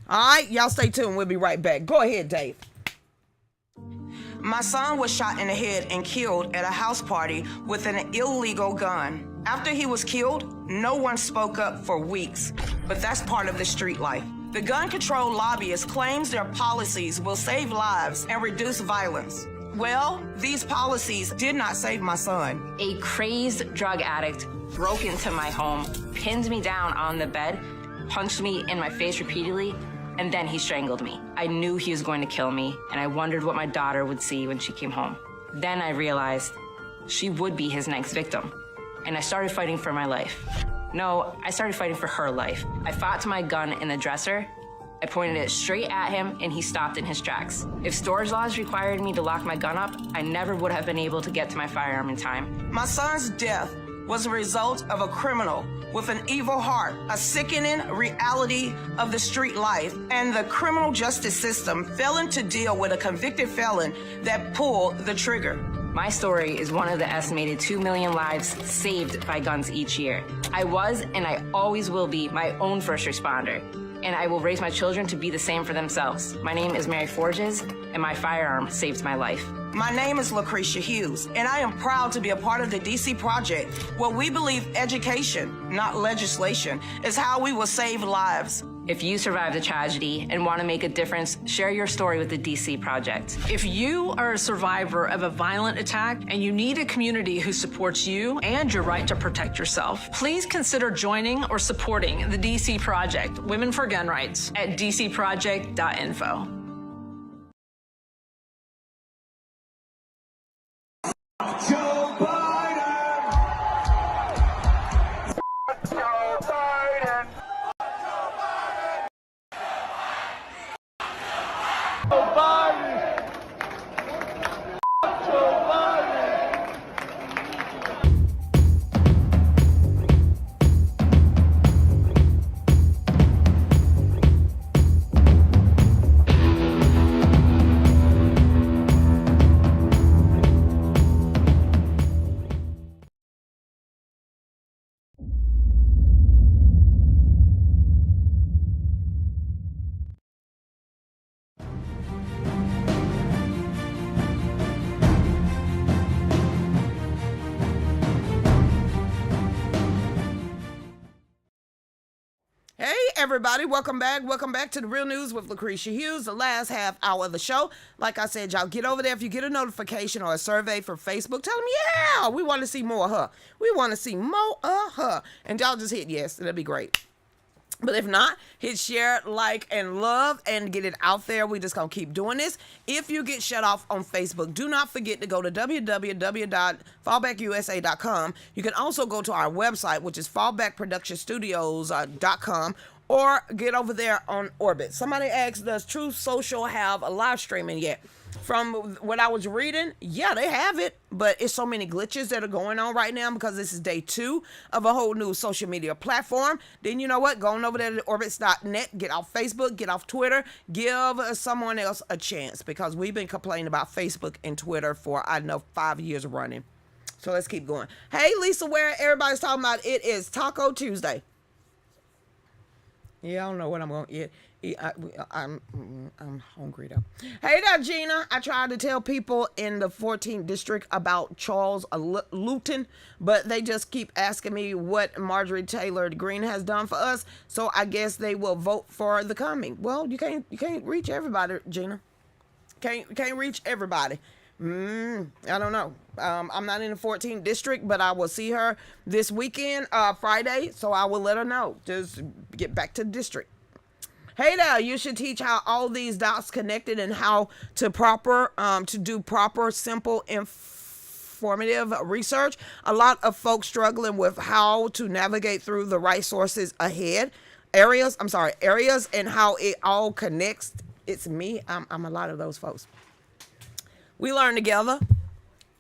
All right, y'all stay tuned. We'll be right back. Go ahead, Dave. My son was shot in the head and killed at a house party with an illegal gun. After he was killed, no one spoke up for weeks, but that's part of the street life. The gun control lobbyist claims their policies will save lives and reduce violence. Well, these policies did not save my son. A crazed drug addict broke into my home, pinned me down on the bed, punched me in my face repeatedly, and then he strangled me. I knew he was going to kill me, and I wondered what my daughter would see when she came home. Then I realized she would be his next victim, and I started fighting for my life. No, I started fighting for her life. I fought to my gun in the dresser. I pointed it straight at him, and he stopped in his tracks. If storage laws required me to lock my gun up, I never would have been able to get to my firearm in time. My son's death was a result of a criminal with an evil heart, a sickening reality of the street life, and the criminal justice system failing to deal with a convicted felon that pulled the trigger. My story is one of the estimated 2 million lives saved by guns each year. I was, and I always will be, my own first responder. And I will raise my children to be the same for themselves. My name is Mary Forges, and my firearm saved my life. My name is Lucretia Hughes, and I am proud to be a part of the DC Project, where we believe education, not legislation, is how we will save lives. If you survived a tragedy and want to make a difference, share your story with the DC Project. If you are a survivor of a violent attack and you need a community who supports you and your right to protect yourself, please consider joining or supporting the DC Project, Women for Gun Rights, at dcproject.info. Joe Biden! Joe Biden! Joe Biden! Joe Biden! Hey, everybody. Welcome back. Welcome back to The Real News with Lucretia Hughes, the last half hour of the show. Like I said, y'all get over there. If you get a notification or a survey from Facebook, tell them, yeah, we want to see more of her. We want to see more of her. And y'all just hit yes. That'd be great. But if not, hit share, like, and love, and get it out there. We just going to keep doing this. If you get shut off on Facebook, do not forget to go to www.fallbackusa.com. You can also go to our website, which is fallbackproductionstudios.com, or get over there on Orbit. Somebody asked, does Truth Social have a live streaming yet? From what I was reading, yeah, they have it, but it's so many glitches that are going on right now because this is day 2 of a whole new social media platform. Then you know what? Going over there to orbits.net, get off Facebook, get off Twitter, give someone else a chance because we've been complaining about Facebook and Twitter for, I know, 5 years running. So let's keep going. Hey, Lisa, where everybody's talking about it is Taco Tuesday. Yeah, I don't know what I'm going to eat. I'm hungry though. Hey there, Gina. I tried to tell people in the 14th district about Charles Luton, but they just keep asking me what Marjorie Taylor Greene has done for us. So I guess they will vote for the coming. Well, you can't reach everybody, Gina. Can't reach everybody. I don't know. I'm not in the 14th district, but I will see her this weekend, Friday. So I will let her know. Just get back to the district. Hey there, you should teach how all these dots connected and how to do proper, simple, informative research. A lot of folks struggling with how to navigate through the right sources areas and how it all connects. It's me. I'm a lot of those folks. We learn together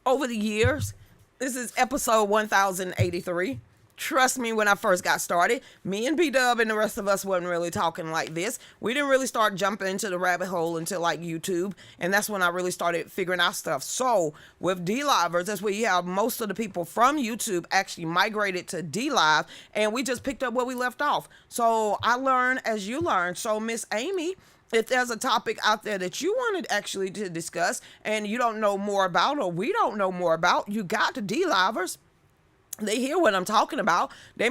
over the years. This is episode 1083. Trust me, when I first got started, me and B-Dub and the rest of us wasn't really talking like this. We didn't really start jumping into the rabbit hole until like YouTube, and that's when I really started figuring out stuff. So with D-Livers, that's where you have most of the people from YouTube actually migrated to D-Live, and we just picked up where we left off. So I learn as you learn. So Miss Amy, if there's a topic out there that you wanted actually to discuss and you don't know more about, or we don't know more about, you got the D-Livers. They hear what I'm talking about. They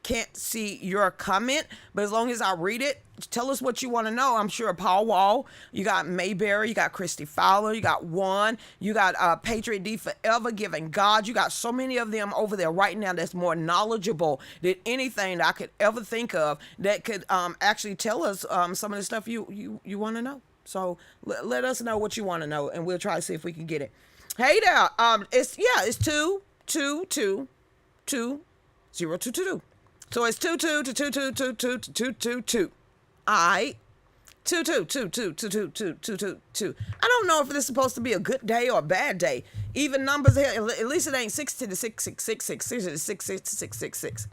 can't see your comment, but as long as I read it, tell us what you want to know. I'm sure Paul Wall, you got Mayberry, you got Christy Fowler, you got Juan, you got Patriot D Forever, Giving God. You got so many of them over there right now that's more knowledgeable than anything that I could ever think of that could actually tell us some of the stuff you want to know. So let us know what you want to know, and we'll try to see if we can get it. Hey there, it's 222 0222. So it's 22222222. Alright. 22222222. I don't know if this is supposed to be a good day or a bad day. Even numbers here, at least it ain't 6 to the 6666, it's 66666.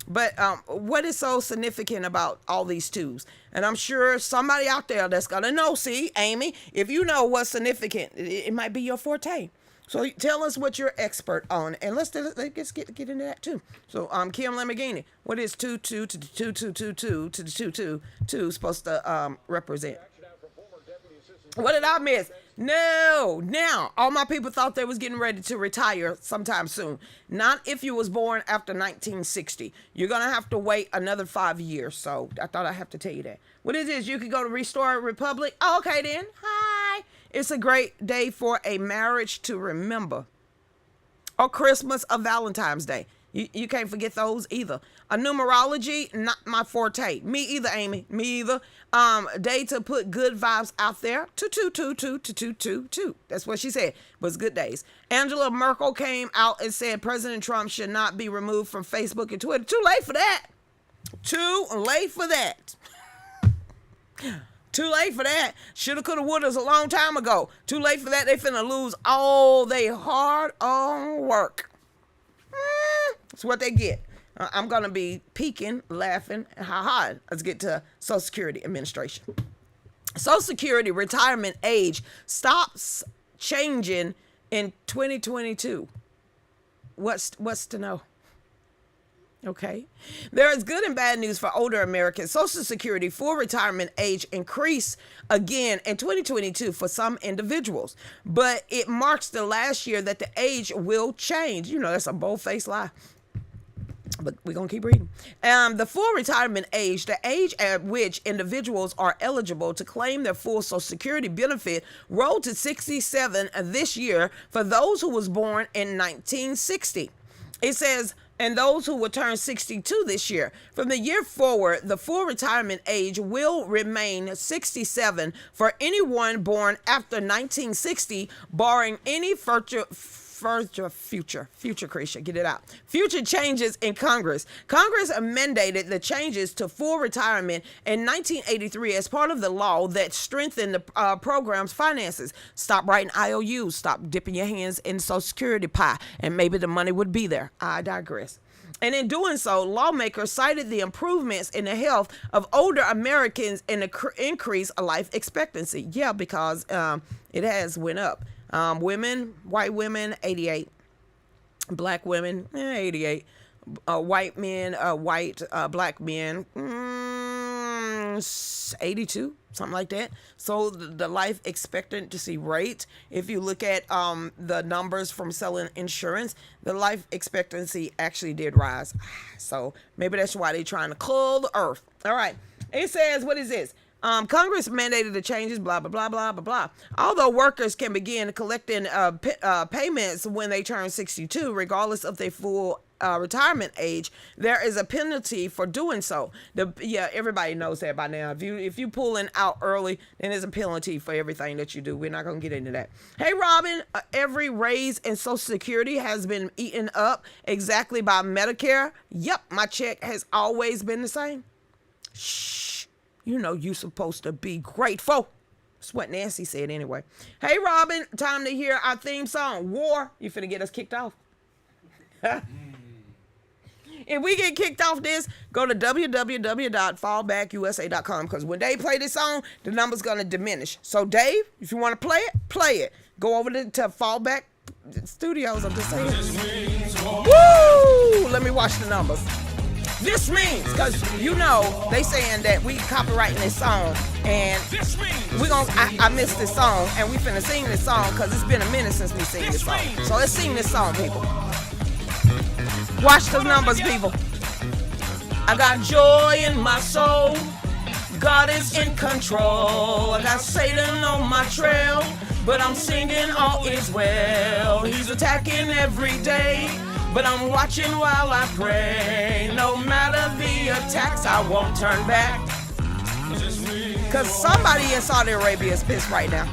But what is so significant about all these twos? And I'm sure somebody out there that's gonna know. See, Amy, if you know what's significant, it might be your forte. So tell us what you're expert on, and let's get into that too. So Kim Lamborghini, what is 22 to the 2222 to the 222 supposed to represent? What did I miss? No. Now, all my people thought they was getting ready to retire sometime soon. Not if you was born after 1960. You're going to have to wait another 5 years. So I thought I'd have to tell you that. What is this? You could go to Restore Republic. Oh, okay, then. Hi. It's a great day for a marriage to remember. Or Christmas or Valentine's Day. You can't forget those either. A numerology, not my forte. Me either, Amy. Me either. Day to put good vibes out there. 222222222. That's what she said. Was good days. Angela Merkel came out and said President Trump should not be removed from Facebook and Twitter. Too late for that. Too late for that. Too late for that. Shoulda, coulda, woulda's a long time ago. Too late for that. They finna lose all they hard-earned work. That's what they get. I'm going to be peeking, laughing, and ha-ha. Let's get to Social Security Administration. Social Security retirement age stops changing in 2022. What's to know? Okay. There is good and bad news for older Americans. Social Security full retirement age increased again in 2022 for some individuals, but it marks the last year that the age will change. You know, that's a bold-faced lie. But we're going to keep reading. The full retirement age, the age at which individuals are eligible to claim their full Social Security benefit, rolled to 67 this year for those who was born in 1960. It says, and those who will turn 62 this year. From the year forward, the full retirement age will remain 67 for anyone born after 1960, barring any future, Cretia, get it out. Future changes in Congress. Congress mandated the changes to full retirement in 1983 as part of the law that strengthened the program's finances. Stop writing IOUs. Stop dipping your hands in Social Security pie, and maybe the money would be there. I digress. And in doing so, lawmakers cited the improvements in the health of older Americans and the increase of life expectancy. Yeah, because it has went up. Women, white women, 88. Black women, 88. White men, black men, 82, something like that. So the life expectancy rate, if you look at the numbers from selling insurance, the life expectancy actually did rise. So maybe that's why they're trying to cool the earth. All right. It says, what is this? Congress mandated the changes, blah, blah, blah, blah, blah, blah. Although workers can begin collecting payments when they turn 62, regardless of their full retirement age, there is a penalty for doing so. Everybody knows that by now. If you pulling out early, then there's a penalty for everything that you do. We're not going to get into that. Hey, Robin, every raise in Social Security has been eaten up exactly by Medicare. Yep, my check has always been the same. Shh. You know you're supposed to be grateful. That's what Nancy said anyway. Hey, Robin, time to hear our theme song, War. You finna get us kicked off. If we get kicked off this, go to www.fallbackusa.com, because when Dave play this song, the number's going to diminish. So, Dave, if you want to play it. Go over to Fallback Studios. I'm just saying. Woo! Let me watch the numbers. This means, because you know they saying that we copyrighting this song, and I missed this song, and we finna sing this song because it's been a minute since we sing this song. So let's sing this song, people. Watch the numbers, people. I got joy in my soul. God is in control. I got Satan on my trail, but I'm singing all is well. He's attacking every day, but I'm watching while I pray. No matter the attacks, I won't turn back. Because somebody in Saudi Arabia is pissed right now.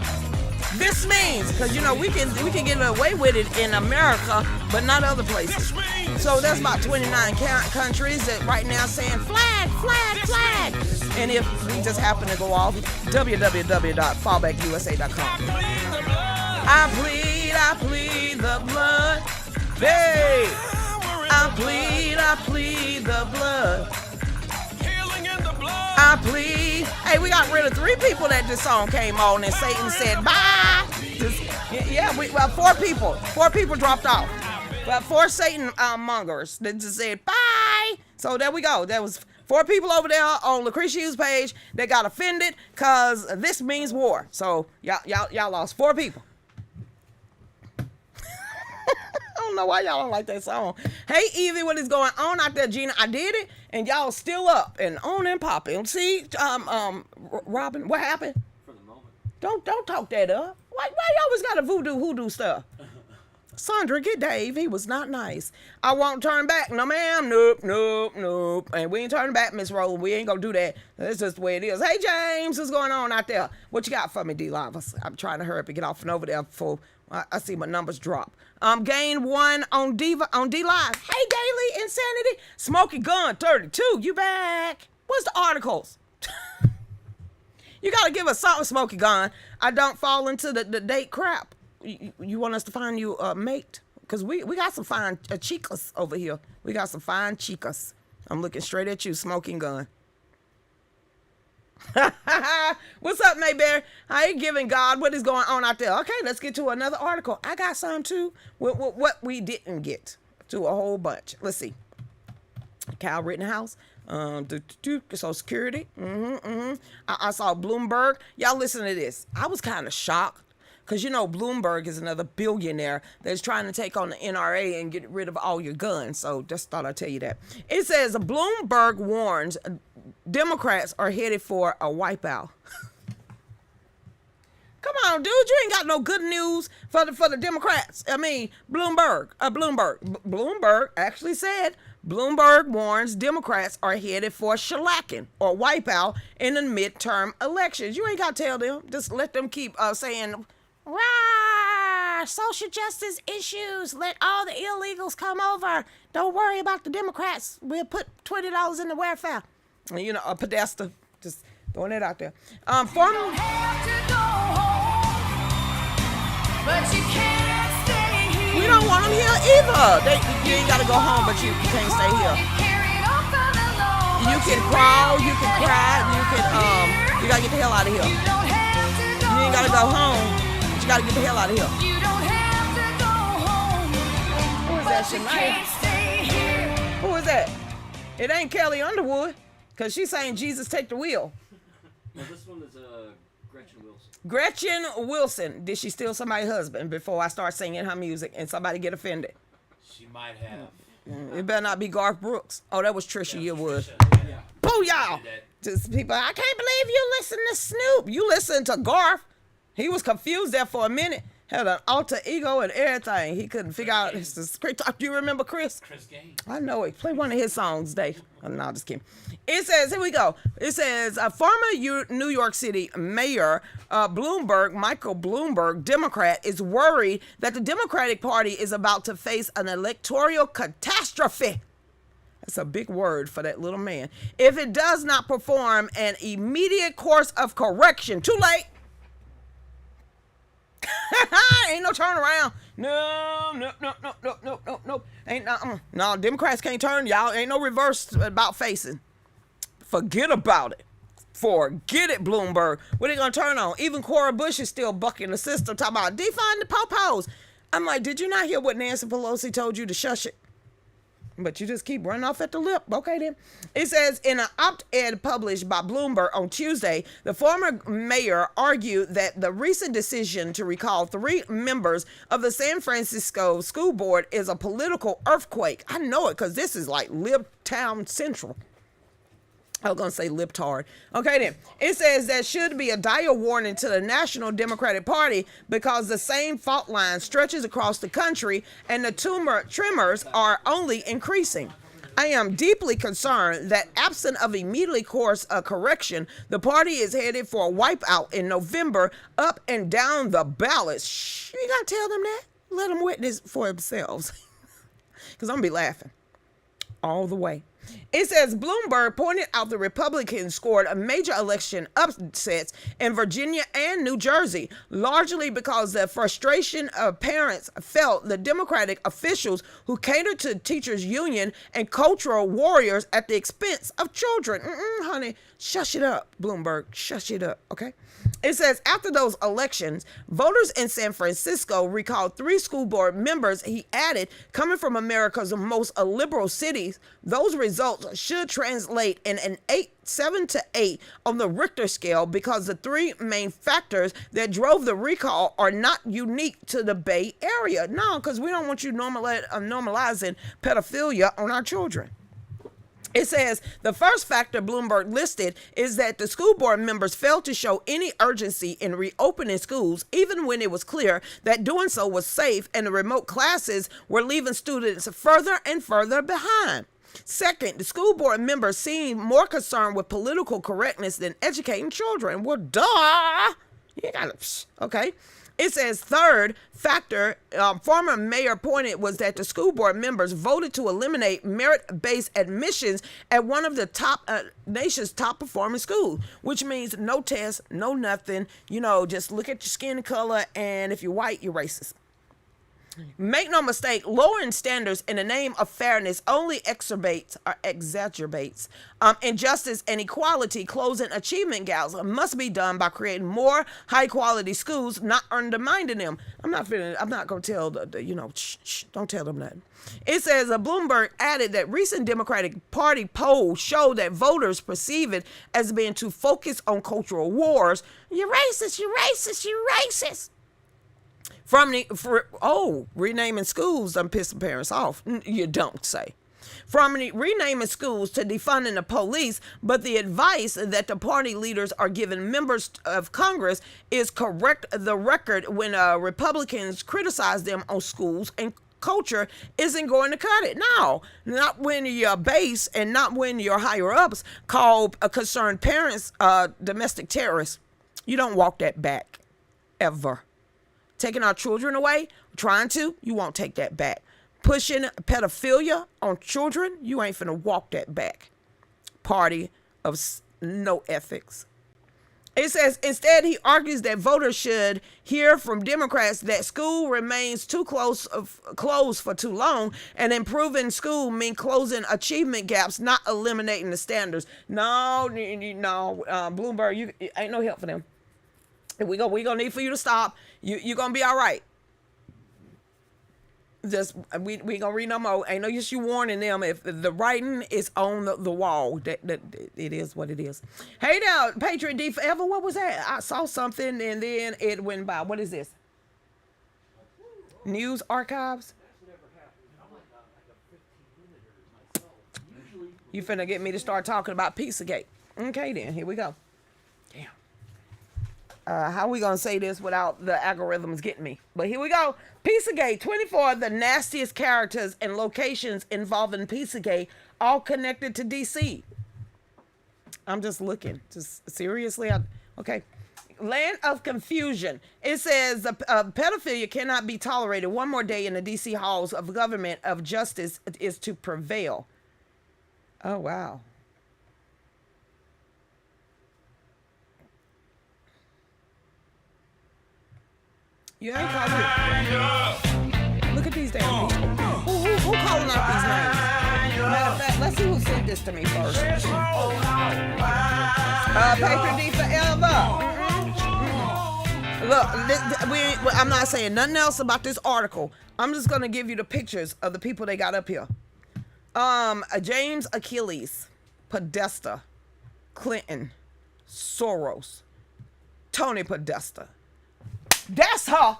This means, because you know we can get away with it in America, but not other places. So there's about 29 countries that right now saying flag, flag, flag. And if we just happen to go off, www.fallbackusa.com. I plead the blood. Hey, I plead the blood. I plead. Hey, we got rid of 3 people that this song came on, and Satan said bye. Four people. 4 people dropped off. Well, 4 Satan mongers that just said bye. So there we go. That was 4 people over there on Lucretia Hughes' page that got offended because this means war. So y'all lost 4 people. I don't know why y'all don't like that song. Hey, Evie, what is going on out there, Gina? I did it, and y'all still up and on and popping. See, Robin, what happened? For the moment. Don't talk that up. Why you always got a hoodoo stuff? Sandra, get Dave. He was not nice. I won't turn back. No, ma'am. Nope. And we ain't turning back, Miss Rowland. We ain't gonna do that. That's just the way it is. Hey, James, what's going on out there? What you got for me, D-Live? I'm trying to hurry up and get off and over there before I see my numbers drop. Gain 1 on D-Live. Hey, Daily Insanity. Smoking Gun 32. You back? What's the articles? You gotta give us something, Smoky Gun. I don't fall into the date crap. You want us to find you a mate? Because we got some fine chicas over here. We got some fine chicas. I'm looking straight at you, Smoking Gun. What's up, Mayberry? I ain't giving God what is going on out there. Okay, let's get to another article. I got some too. What we didn't get to a whole bunch. Let's see. Kyle Rittenhouse. Social Security. I saw Bloomberg. Y'all listen to this. I was kind of shocked. Because, you know, Bloomberg is another billionaire that's trying to take on the NRA and get rid of all your guns. So just thought I'd tell you that. It says Bloomberg warns Democrats are headed for a wipeout. Come on, dude. You ain't got no good news for the Democrats. I mean, Bloomberg actually said Bloomberg warns Democrats are headed for shellacking or wipeout in the midterm elections. You ain't got to tell them. Just let them keep saying, rah, social justice issues. Let all the illegals come over. Don't worry about the Democrats. We'll put $20 in the welfare. You know, a Podesta. Just throwing it out there. Former. But you can't stay here. We don't want them here either. You ain't got to go home, but you can't stay here. You can crawl, you can cry, you got to get the hell out of here. You ain't got to go home, but you got to get the hell out of here. Who is that, Shania? Who is that? It ain't Kelly Underwood, because she's saying, Jesus, take the wheel. No, this one is Gretchen Wilson. Gretchen Wilson. Did she steal somebody's husband before I start singing her music and somebody get offended? She might have. It better not be Garth Brooks. Oh, that was Trisha Yearwood. Yeah. Booyah! Just people, I can't believe you listen to Snoop. You listen to Garth. He was confused there for a minute. Had an alter ego and everything. He couldn't figure out. Do you remember Chris? Chris Gaines. I know it. Play one of his songs, Dave. Oh, no, just kidding. It says, here we go. It says, former New York City Mayor Michael Bloomberg, Democrat, is worried that the Democratic Party is about to face an electoral catastrophe. That's a big word for that little man. If it does not perform an immediate course of correction. Too late. Ain't no turnaround. No. Ain't no. Democrats can't turn, y'all. Ain't no reverse about facing. Forget about it. Forget it, Bloomberg. What are they gonna turn on? Even Cora Bush is still bucking the system, talking about defund the popos. I'm like, did you not hear what Nancy Pelosi told you to shush it? But you just keep running off at the lip. Okay, then. It says, in an op-ed published by Bloomberg on Tuesday, the former mayor argued that the recent decision to recall 3 members of the San Francisco School Board is a political earthquake. I know it because this is like Libtown Central. I was going to say libtard. Okay, then. It says that should be a dire warning to the National Democratic Party because the same fault line stretches across the country and the tremors are only increasing. I am deeply concerned that absent of immediate course of correction, the party is headed for a wipeout in November up and down the ballots. Shh, you got to tell them that. Let them witness for themselves. Because I'm going to be laughing all the way. It says Bloomberg pointed out the Republicans scored a major election upsets in Virginia and New Jersey, largely because the frustration of parents felt the Democratic officials who catered to teachers' union and cultural warriors at the expense of children. Honey, shush it up, Bloomberg. Shush it up, okay? It says, after those elections, voters in San Francisco recalled 3 school board members he added coming from America's most liberal cities. Those results should translate in an 7 to 8 on the Richter scale because the 3 main factors that drove the recall are not unique to the Bay Area. No, because we don't want you normalizing pedophilia on our children. It says the first factor Bloomberg listed is that the school board members failed to show any urgency in reopening schools, even when it was clear that doing so was safe and the remote classes were leaving students further and further behind. Second, the school board members seemed more concerned with political correctness than educating children. Well, duh. You gotta, okay. It says third factor, former mayor pointed, was that the school board members voted to eliminate merit-based admissions at one of the nation's top performing schools, which means no test, no nothing, just look at your skin color, and if you're white, you're racist. Make no mistake, lowering standards in the name of fairness only exacerbates injustice and equality. Closing achievement gaps must be done by creating more high-quality schools, not undermining them. I'm not going to tell don't tell them nothing. It says Bloomberg added that recent Democratic Party polls show that voters perceive it as being too focused on cultural wars. You're racist, you're racist, you're racist. Renaming schools done piss some parents off. You don't say. From renaming schools to defunding the police, but the advice that the party leaders are giving members of Congress is correct the record when Republicans criticize them on schools and culture isn't going to cut it. No, not when your base and not when your higher ups call concerned parents domestic terrorists. You don't walk that back, ever. Taking our children away, you won't take that back. Pushing pedophilia on children, you ain't finna walk that back. Party of no ethics. It says, instead, he argues that voters should hear from Democrats that school remains too closed for too long, and improving school mean closing achievement gaps, not eliminating the standards. No, Bloomberg, you ain't no help for them. We gonna need for you to stop. You gonna be all right. Just we gonna read no more. Ain't no use you warning them if the writing is on the wall. That it is what it is. Hey now, Patriot D Forever. What was that? I saw something and then it went by. What is this? News archives. You finna get me to start talking about Pizzagate. Okay then, here we go. How are we going to say this without the algorithms getting me? But here we go. Pizzagate, 24 of the nastiest characters and locations involving Pizzagate, all connected to D.C. I'm just looking. Just seriously? Okay. Land of confusion. It says pedophilia cannot be tolerated one more day in the D.C. halls of government of justice is to prevail. Oh, wow. You ain't calling it. Look at these damn people. Who calling out these names? Matter of fact, let's see who sent this to me first. Patriot D Forever. Look, I'm not saying nothing else about this article. I'm just gonna give you the pictures of the people they got up here. James Achilles, Podesta, Clinton, Soros, Tony Podesta. That's her.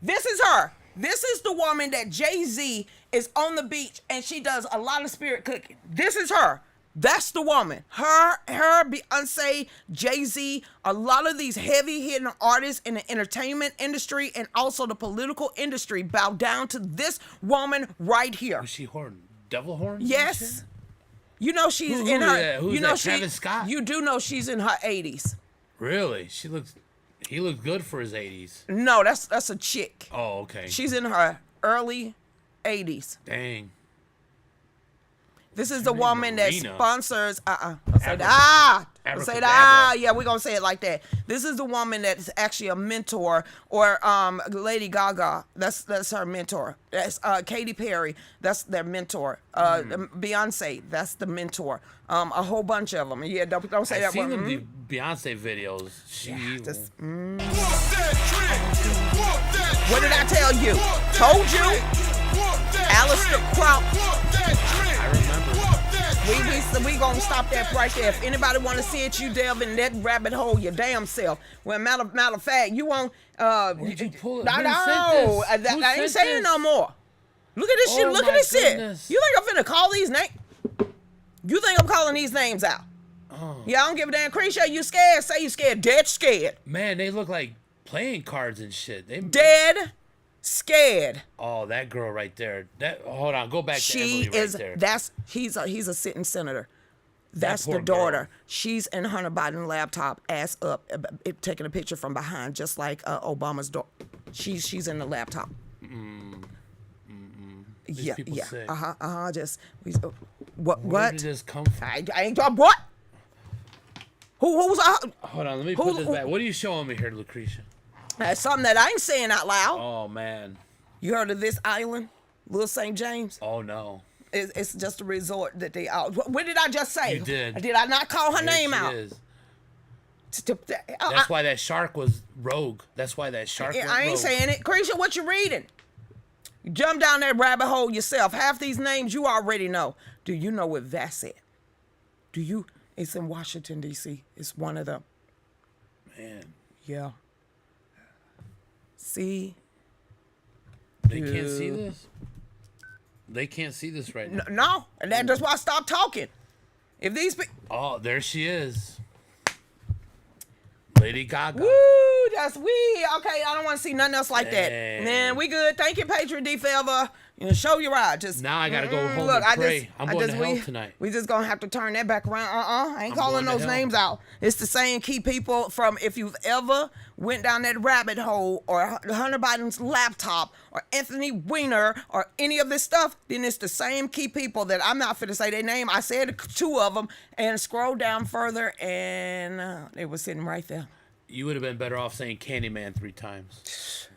This is her. This is the woman that Jay-Z is on the beach and she does a lot of spirit cooking. This is her. That's the woman. Her, Beyonce, Jay-Z, a lot of these heavy-hitting artists in the entertainment industry and also the political industry bow down to this woman right here. Was she horn? Devil horn? Yes. You know she's in her. You know Travis Scott. You do know she's in her 80s. Really? He looked good for his 80s. No, that's a chick. Oh, okay. She's in her early 80s. Dang. This is the woman that Marina. sponsors. Don't say that. Don't say that. Abracadabra. Yeah, we're gonna say it like that. This is the woman that is actually a mentor, or Lady Gaga. That's her mentor. That's Katy Perry. That's their mentor. Beyonce. That's the mentor. A whole bunch of them. Yeah, don't say I've that seen one. them the Beyonce videos. What did I tell you? Told you. Alistair Crump. I remember. We gonna stop that right there. If anybody want to see it, you delve in that rabbit hole your damn self. Well, matter of fact, you won't. Where'd you pull it? I Who know. sent this? Who I ain't sent saying this? no more. Look at this shit. Oh Look at my this shit. goodness. You think I'm finna call these names? You think I'm calling these names out? Oh. Yeah, I don't give a damn. Creature, you scared? Say you scared. Dead scared. Man, they look like playing cards and shit. Dead scared. Oh, that girl right there. Hold on, go back to She Emily is. right there. He's a sitting senator. That's poor the daughter. girl. She's in Hunter Biden's laptop, ass up, taking a picture from behind, just like Obama's daughter. She's in the laptop. These people sick. Just Where what? did this come from? I ain't talking what? Who's Hold on, let me put this back. What are you showing me here, Lucretia? That's something that I ain't saying out loud. Oh man. You heard of this island, Little St. James? Oh no. It's just a resort that they out. What did I just say? You did. Did I not call her There name she out? is. That's why that shark was rogue. That's why that shark went I ain't rogue. saying it. Creature, what you reading? You jump down that rabbit hole yourself. Half these names you already know. Do you know what that's at? Do you? It's in Washington, D.C. It's one of them. Man, Yeah. See? they can't see this. They can't see this right now. No. And that's why I stopped talking. If these people... Oh, there she is. Lady Gaga. Woo, that's we. Okay, I don't want to see nothing else like that. Dang. Man, we good. Thank you, Patriot D forever. Show your ride. Just Now I gotta go home look, and pray. I'm going to hell tonight. We just gonna have to turn that back around. I ain't I'm calling going to those hell. names out. It's the same key people from if you've ever went down that rabbit hole or Hunter Biden's laptop or Anthony Weiner or any of this stuff, then it's the same key people that I'm not finna say their name. I said two of them and scroll down further and they were sitting right there. You would have been better off saying Candyman 3 times.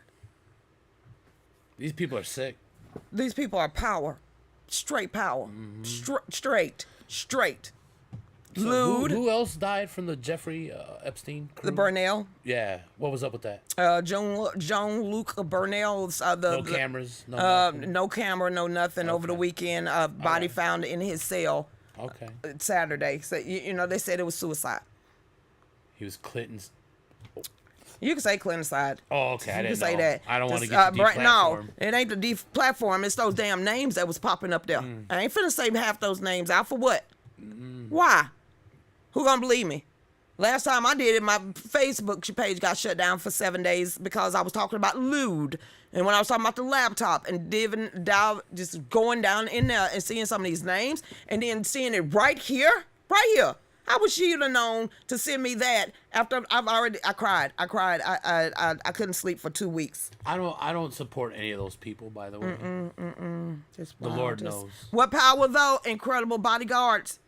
These people are sick. These people are power. Straight power. Straight. So Lewd. who else died from the Jeffrey Epstein crew? The Burnell. Yeah. What was up with that? Jean-Luc Burnell's No cameras. No nothing. no camera, no nothing. Over the Okay. weekend, body right. found in his cell Okay. Saturday. So they said it was suicide. He was Clinton's. You can say Clinton-side. Oh, okay. I You didn't can say know. that. I don't want to Just, get the no, deplatform. it ain't the deplatform. It's those damn names that was popping up there. I ain't finna say half those names out for what? Why? Who gonna believe me? Last time I did it, my Facebook page got shut down for 7 days because I was talking about lewd. And when I was talking about the laptop and just going down in there and seeing some of these names and then seeing it right here. How would she have known to send me that after I cried. I couldn't sleep for 2 weeks. I don't support any of those people, by the way. Just The wow, Lord just- knows. What power though? Incredible bodyguards.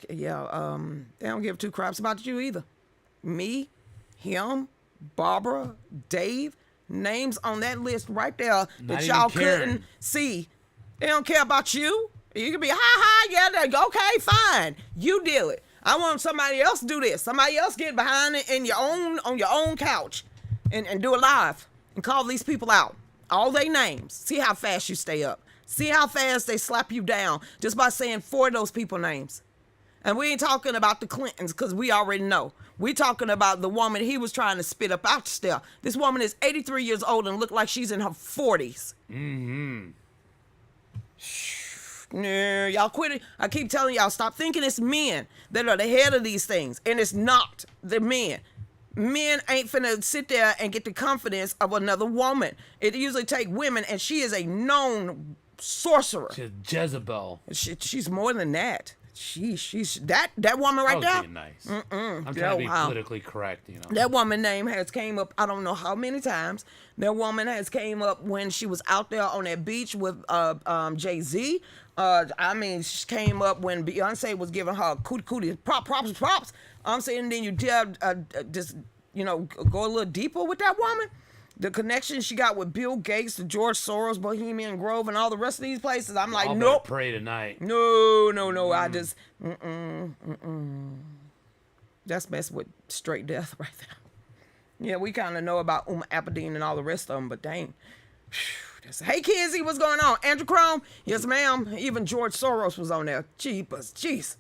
Yeah, they don't give two craps about you either. Me, him, Barbara, Dave, names on that list right there Not that even y'all Karen. couldn't see. They don't care about you. You can be yeah, okay, fine. You deal it. I want somebody else to do this. Somebody else get behind it on your own couch and do it live and call these people out. All they names. See how fast you stay up. See how fast they slap you down just by saying 4 of those people names. And we ain't talking about the Clintons because we already know. We talking about the woman he was trying to spit up out there. This woman is 83 years old and look like she's in her 40s. Nah, y'all quit it. I keep telling y'all, stop thinking it's men that are the head of these things. And it's not the men. Men ain't finna sit there and get the confidence of another woman. It usually take women, and she is a known sorcerer. She's Jezebel. She's more than that. sheesh. That woman right I was there. being nice. I'm trying Yeah, to be wow. politically correct, you know. That woman name has came up, I don't know how many times. That woman has came up when she was out there on that beach with Jay-Z. I mean, she came up when Beyonce was giving her cootie props. I'm saying then you dare just, go a little deeper with that woman. The connection she got with Bill Gates, the George Soros, Bohemian Grove, and all the rest of these places, I'm like, Y'all nope. better pray tonight. No. I just, That's messing with straight death right there. Yeah, we kind of know about Aberdeen and all the rest of them, but dang. Hey, Kizzy, what's going on? Andrew Chrome? Yes, ma'am. Even George Soros was on there. Jeez.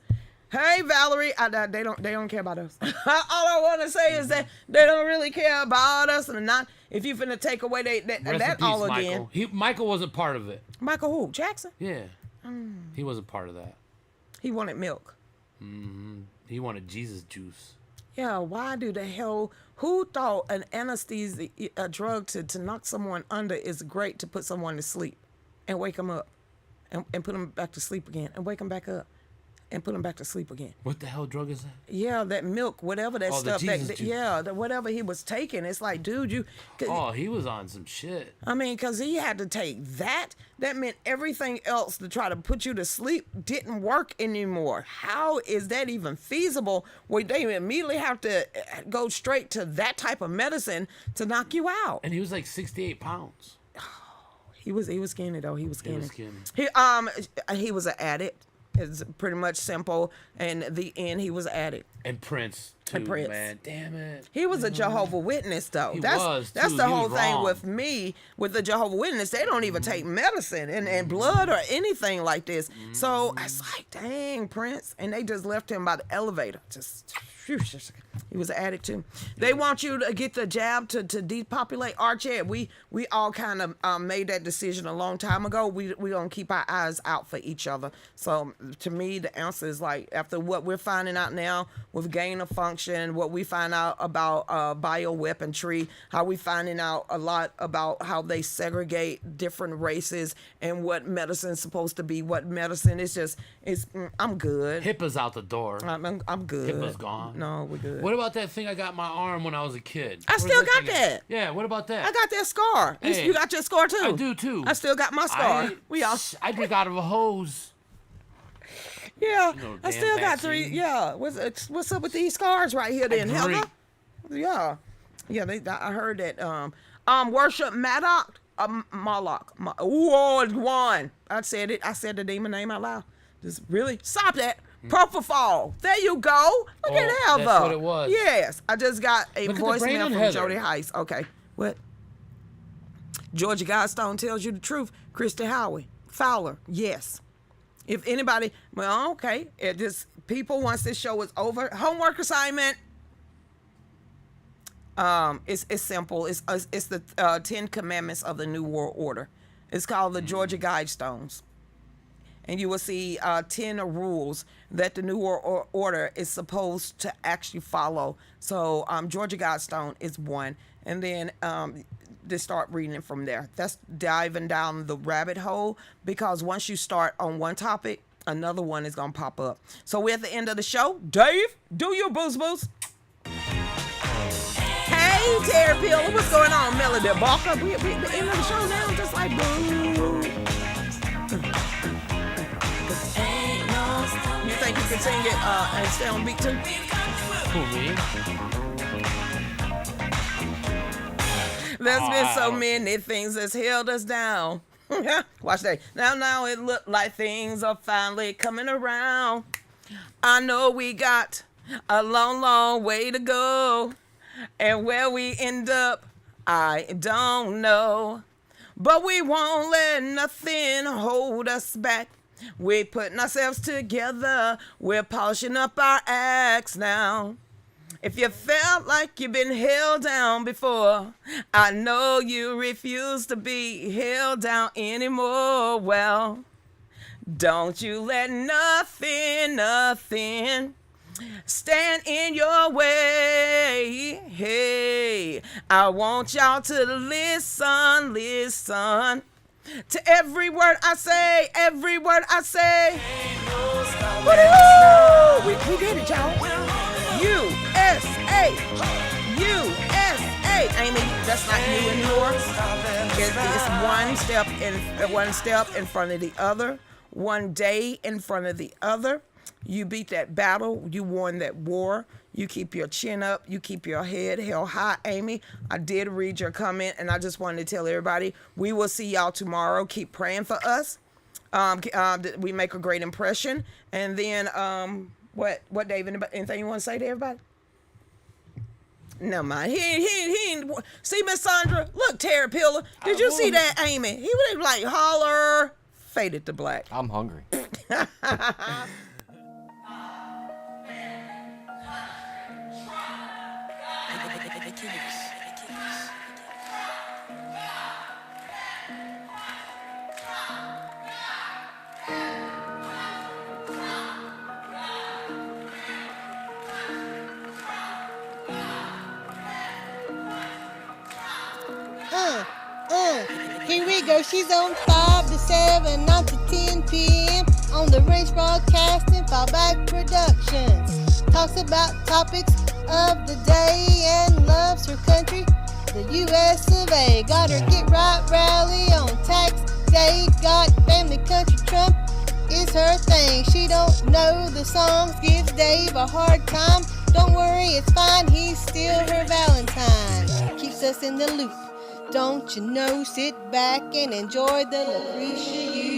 Hey, Valerie. They don't care about us. All I want to say is that they don't really care about us, and not if you finna take away Rest in that peace, all Michael. again. Michael wasn't part of it. Michael who? Jackson? Yeah. He wasn't part of that. He wanted milk. He wanted Jesus juice. Yeah, why do the hell? Who thought an anesthesia, a drug to knock someone under is great to put someone to sleep and wake them up and put them back to sleep again and wake them back up and put them back to sleep again? What the hell drug is that? Yeah, that milk, whatever that Oh, the stuff. Jesus juice. Whatever he was taking. It's like, dude, He was on some shit. I mean, because he had to take that. That meant everything else to try to put you to sleep didn't work anymore. How is that even feasible where they immediately have to go straight to that type of medicine to knock you out? And he was like 68 pounds. He was skinny though. He was skinny. He was an addict. It's pretty much simple. And the end, he was an addict. And Prince too, man. Damn it. He was a Jehovah Witness, though. That's too. the He whole was thing wrong. with me, with the Jehovah Witness. They don't even take medicine and blood or anything like this. So it's like, dang, Prince. And they just left him by the elevator. He was an addict, too. They want you to get the jab to depopulate Archie. We all kind of made that decision a long time ago. We don't keep our eyes out for each other. So to me, the answer is like, after what we're finding out now with gain of function, what we find out about bioweaponry, how we finding out a lot about how they segregate different races and what medicine's supposed to be, what medicine is I'm good. HIPAA's out the door. I'm good. HIPAA's gone. No, we're good. What about that thing I got in my arm when I was a kid? I still got that. Yeah, what about that? I got that scar. Hey, You got your scar too? I do too. I still got my scar. I drink out of a hose. Yeah, No I damn still got vaccine. 3. Yeah, what's up with these scars right here then, Heather? Yeah, I heard that. Worship Maddock, Moloch. It's one. I said it. I said the demon name out loud. Just really stop that. Propofol. There you go. Look at Heather. That's what it was. Yes, I just got a Look at the brain voicemail on from Heather. Jody Heiss. Okay, what? Georgia Guidestone tells you the truth. Christy Fowler. Yes. If anybody, well, okay. It just people once this show is over. Homework assignment. It's simple. It's the 10 Commandments of the New World Order. It's called the Georgia Guidestones, and you will see 10 rules that the New World Order is supposed to actually follow. So Georgia Guidestone is one, and then just start reading it from there. That's diving down the rabbit hole, because once you start on one topic, another one is gonna pop up. So we're at the end of the show. Dave, do your boost. Hey, Terry Peel, what's going on, Melody Barker? We at the end of the show now, just like boo. You think you can sing it and stay on beat too? Who, me? There's been so many things that's held us down. Watch that. Now it look like things are finally coming around. I know we got a long way to go. And where we end up, I don't know. But we won't let nothing hold us back. We're putting ourselves together. We're polishing up our acts now. If you felt like you've been held down before, I know you refuse to be held down anymore. Well, don't you let nothing stand in your way. Hey, I want y'all to listen. To every word I say, every word I say. Woo-hoo! We did it, y'all. USA. USA. Amy, that's not you anymore. It's one step in front of the other, one day in front of the other. You beat that battle. You won that war. You keep your chin up. You keep your head held high, Amy. I did read your comment, and I just wanted to tell everybody, we will see y'all tomorrow. Keep praying for us. We make a great impression. And then, what, David? Anything you want to say to everybody? Never mind. He see, Miss Sandra? Look, Terry Pillar. Did you see that, Amy? He was like, holler, faded to black. I'm hungry. Here we go. She's on 5 to 7, 9 to 10 p.m. on the Range Broadcasting Fallback Productions. Talks about topics of the day and loves her country, the U.S. of A. Got her Get Right rally on tax day. Got family country Trump is her thing. She don't know the songs, gives Dave a hard time. Don't worry, it's fine, he's still her Valentine. Keeps us in the loop. Don't you know, sit back and enjoy the Lucretia Hughes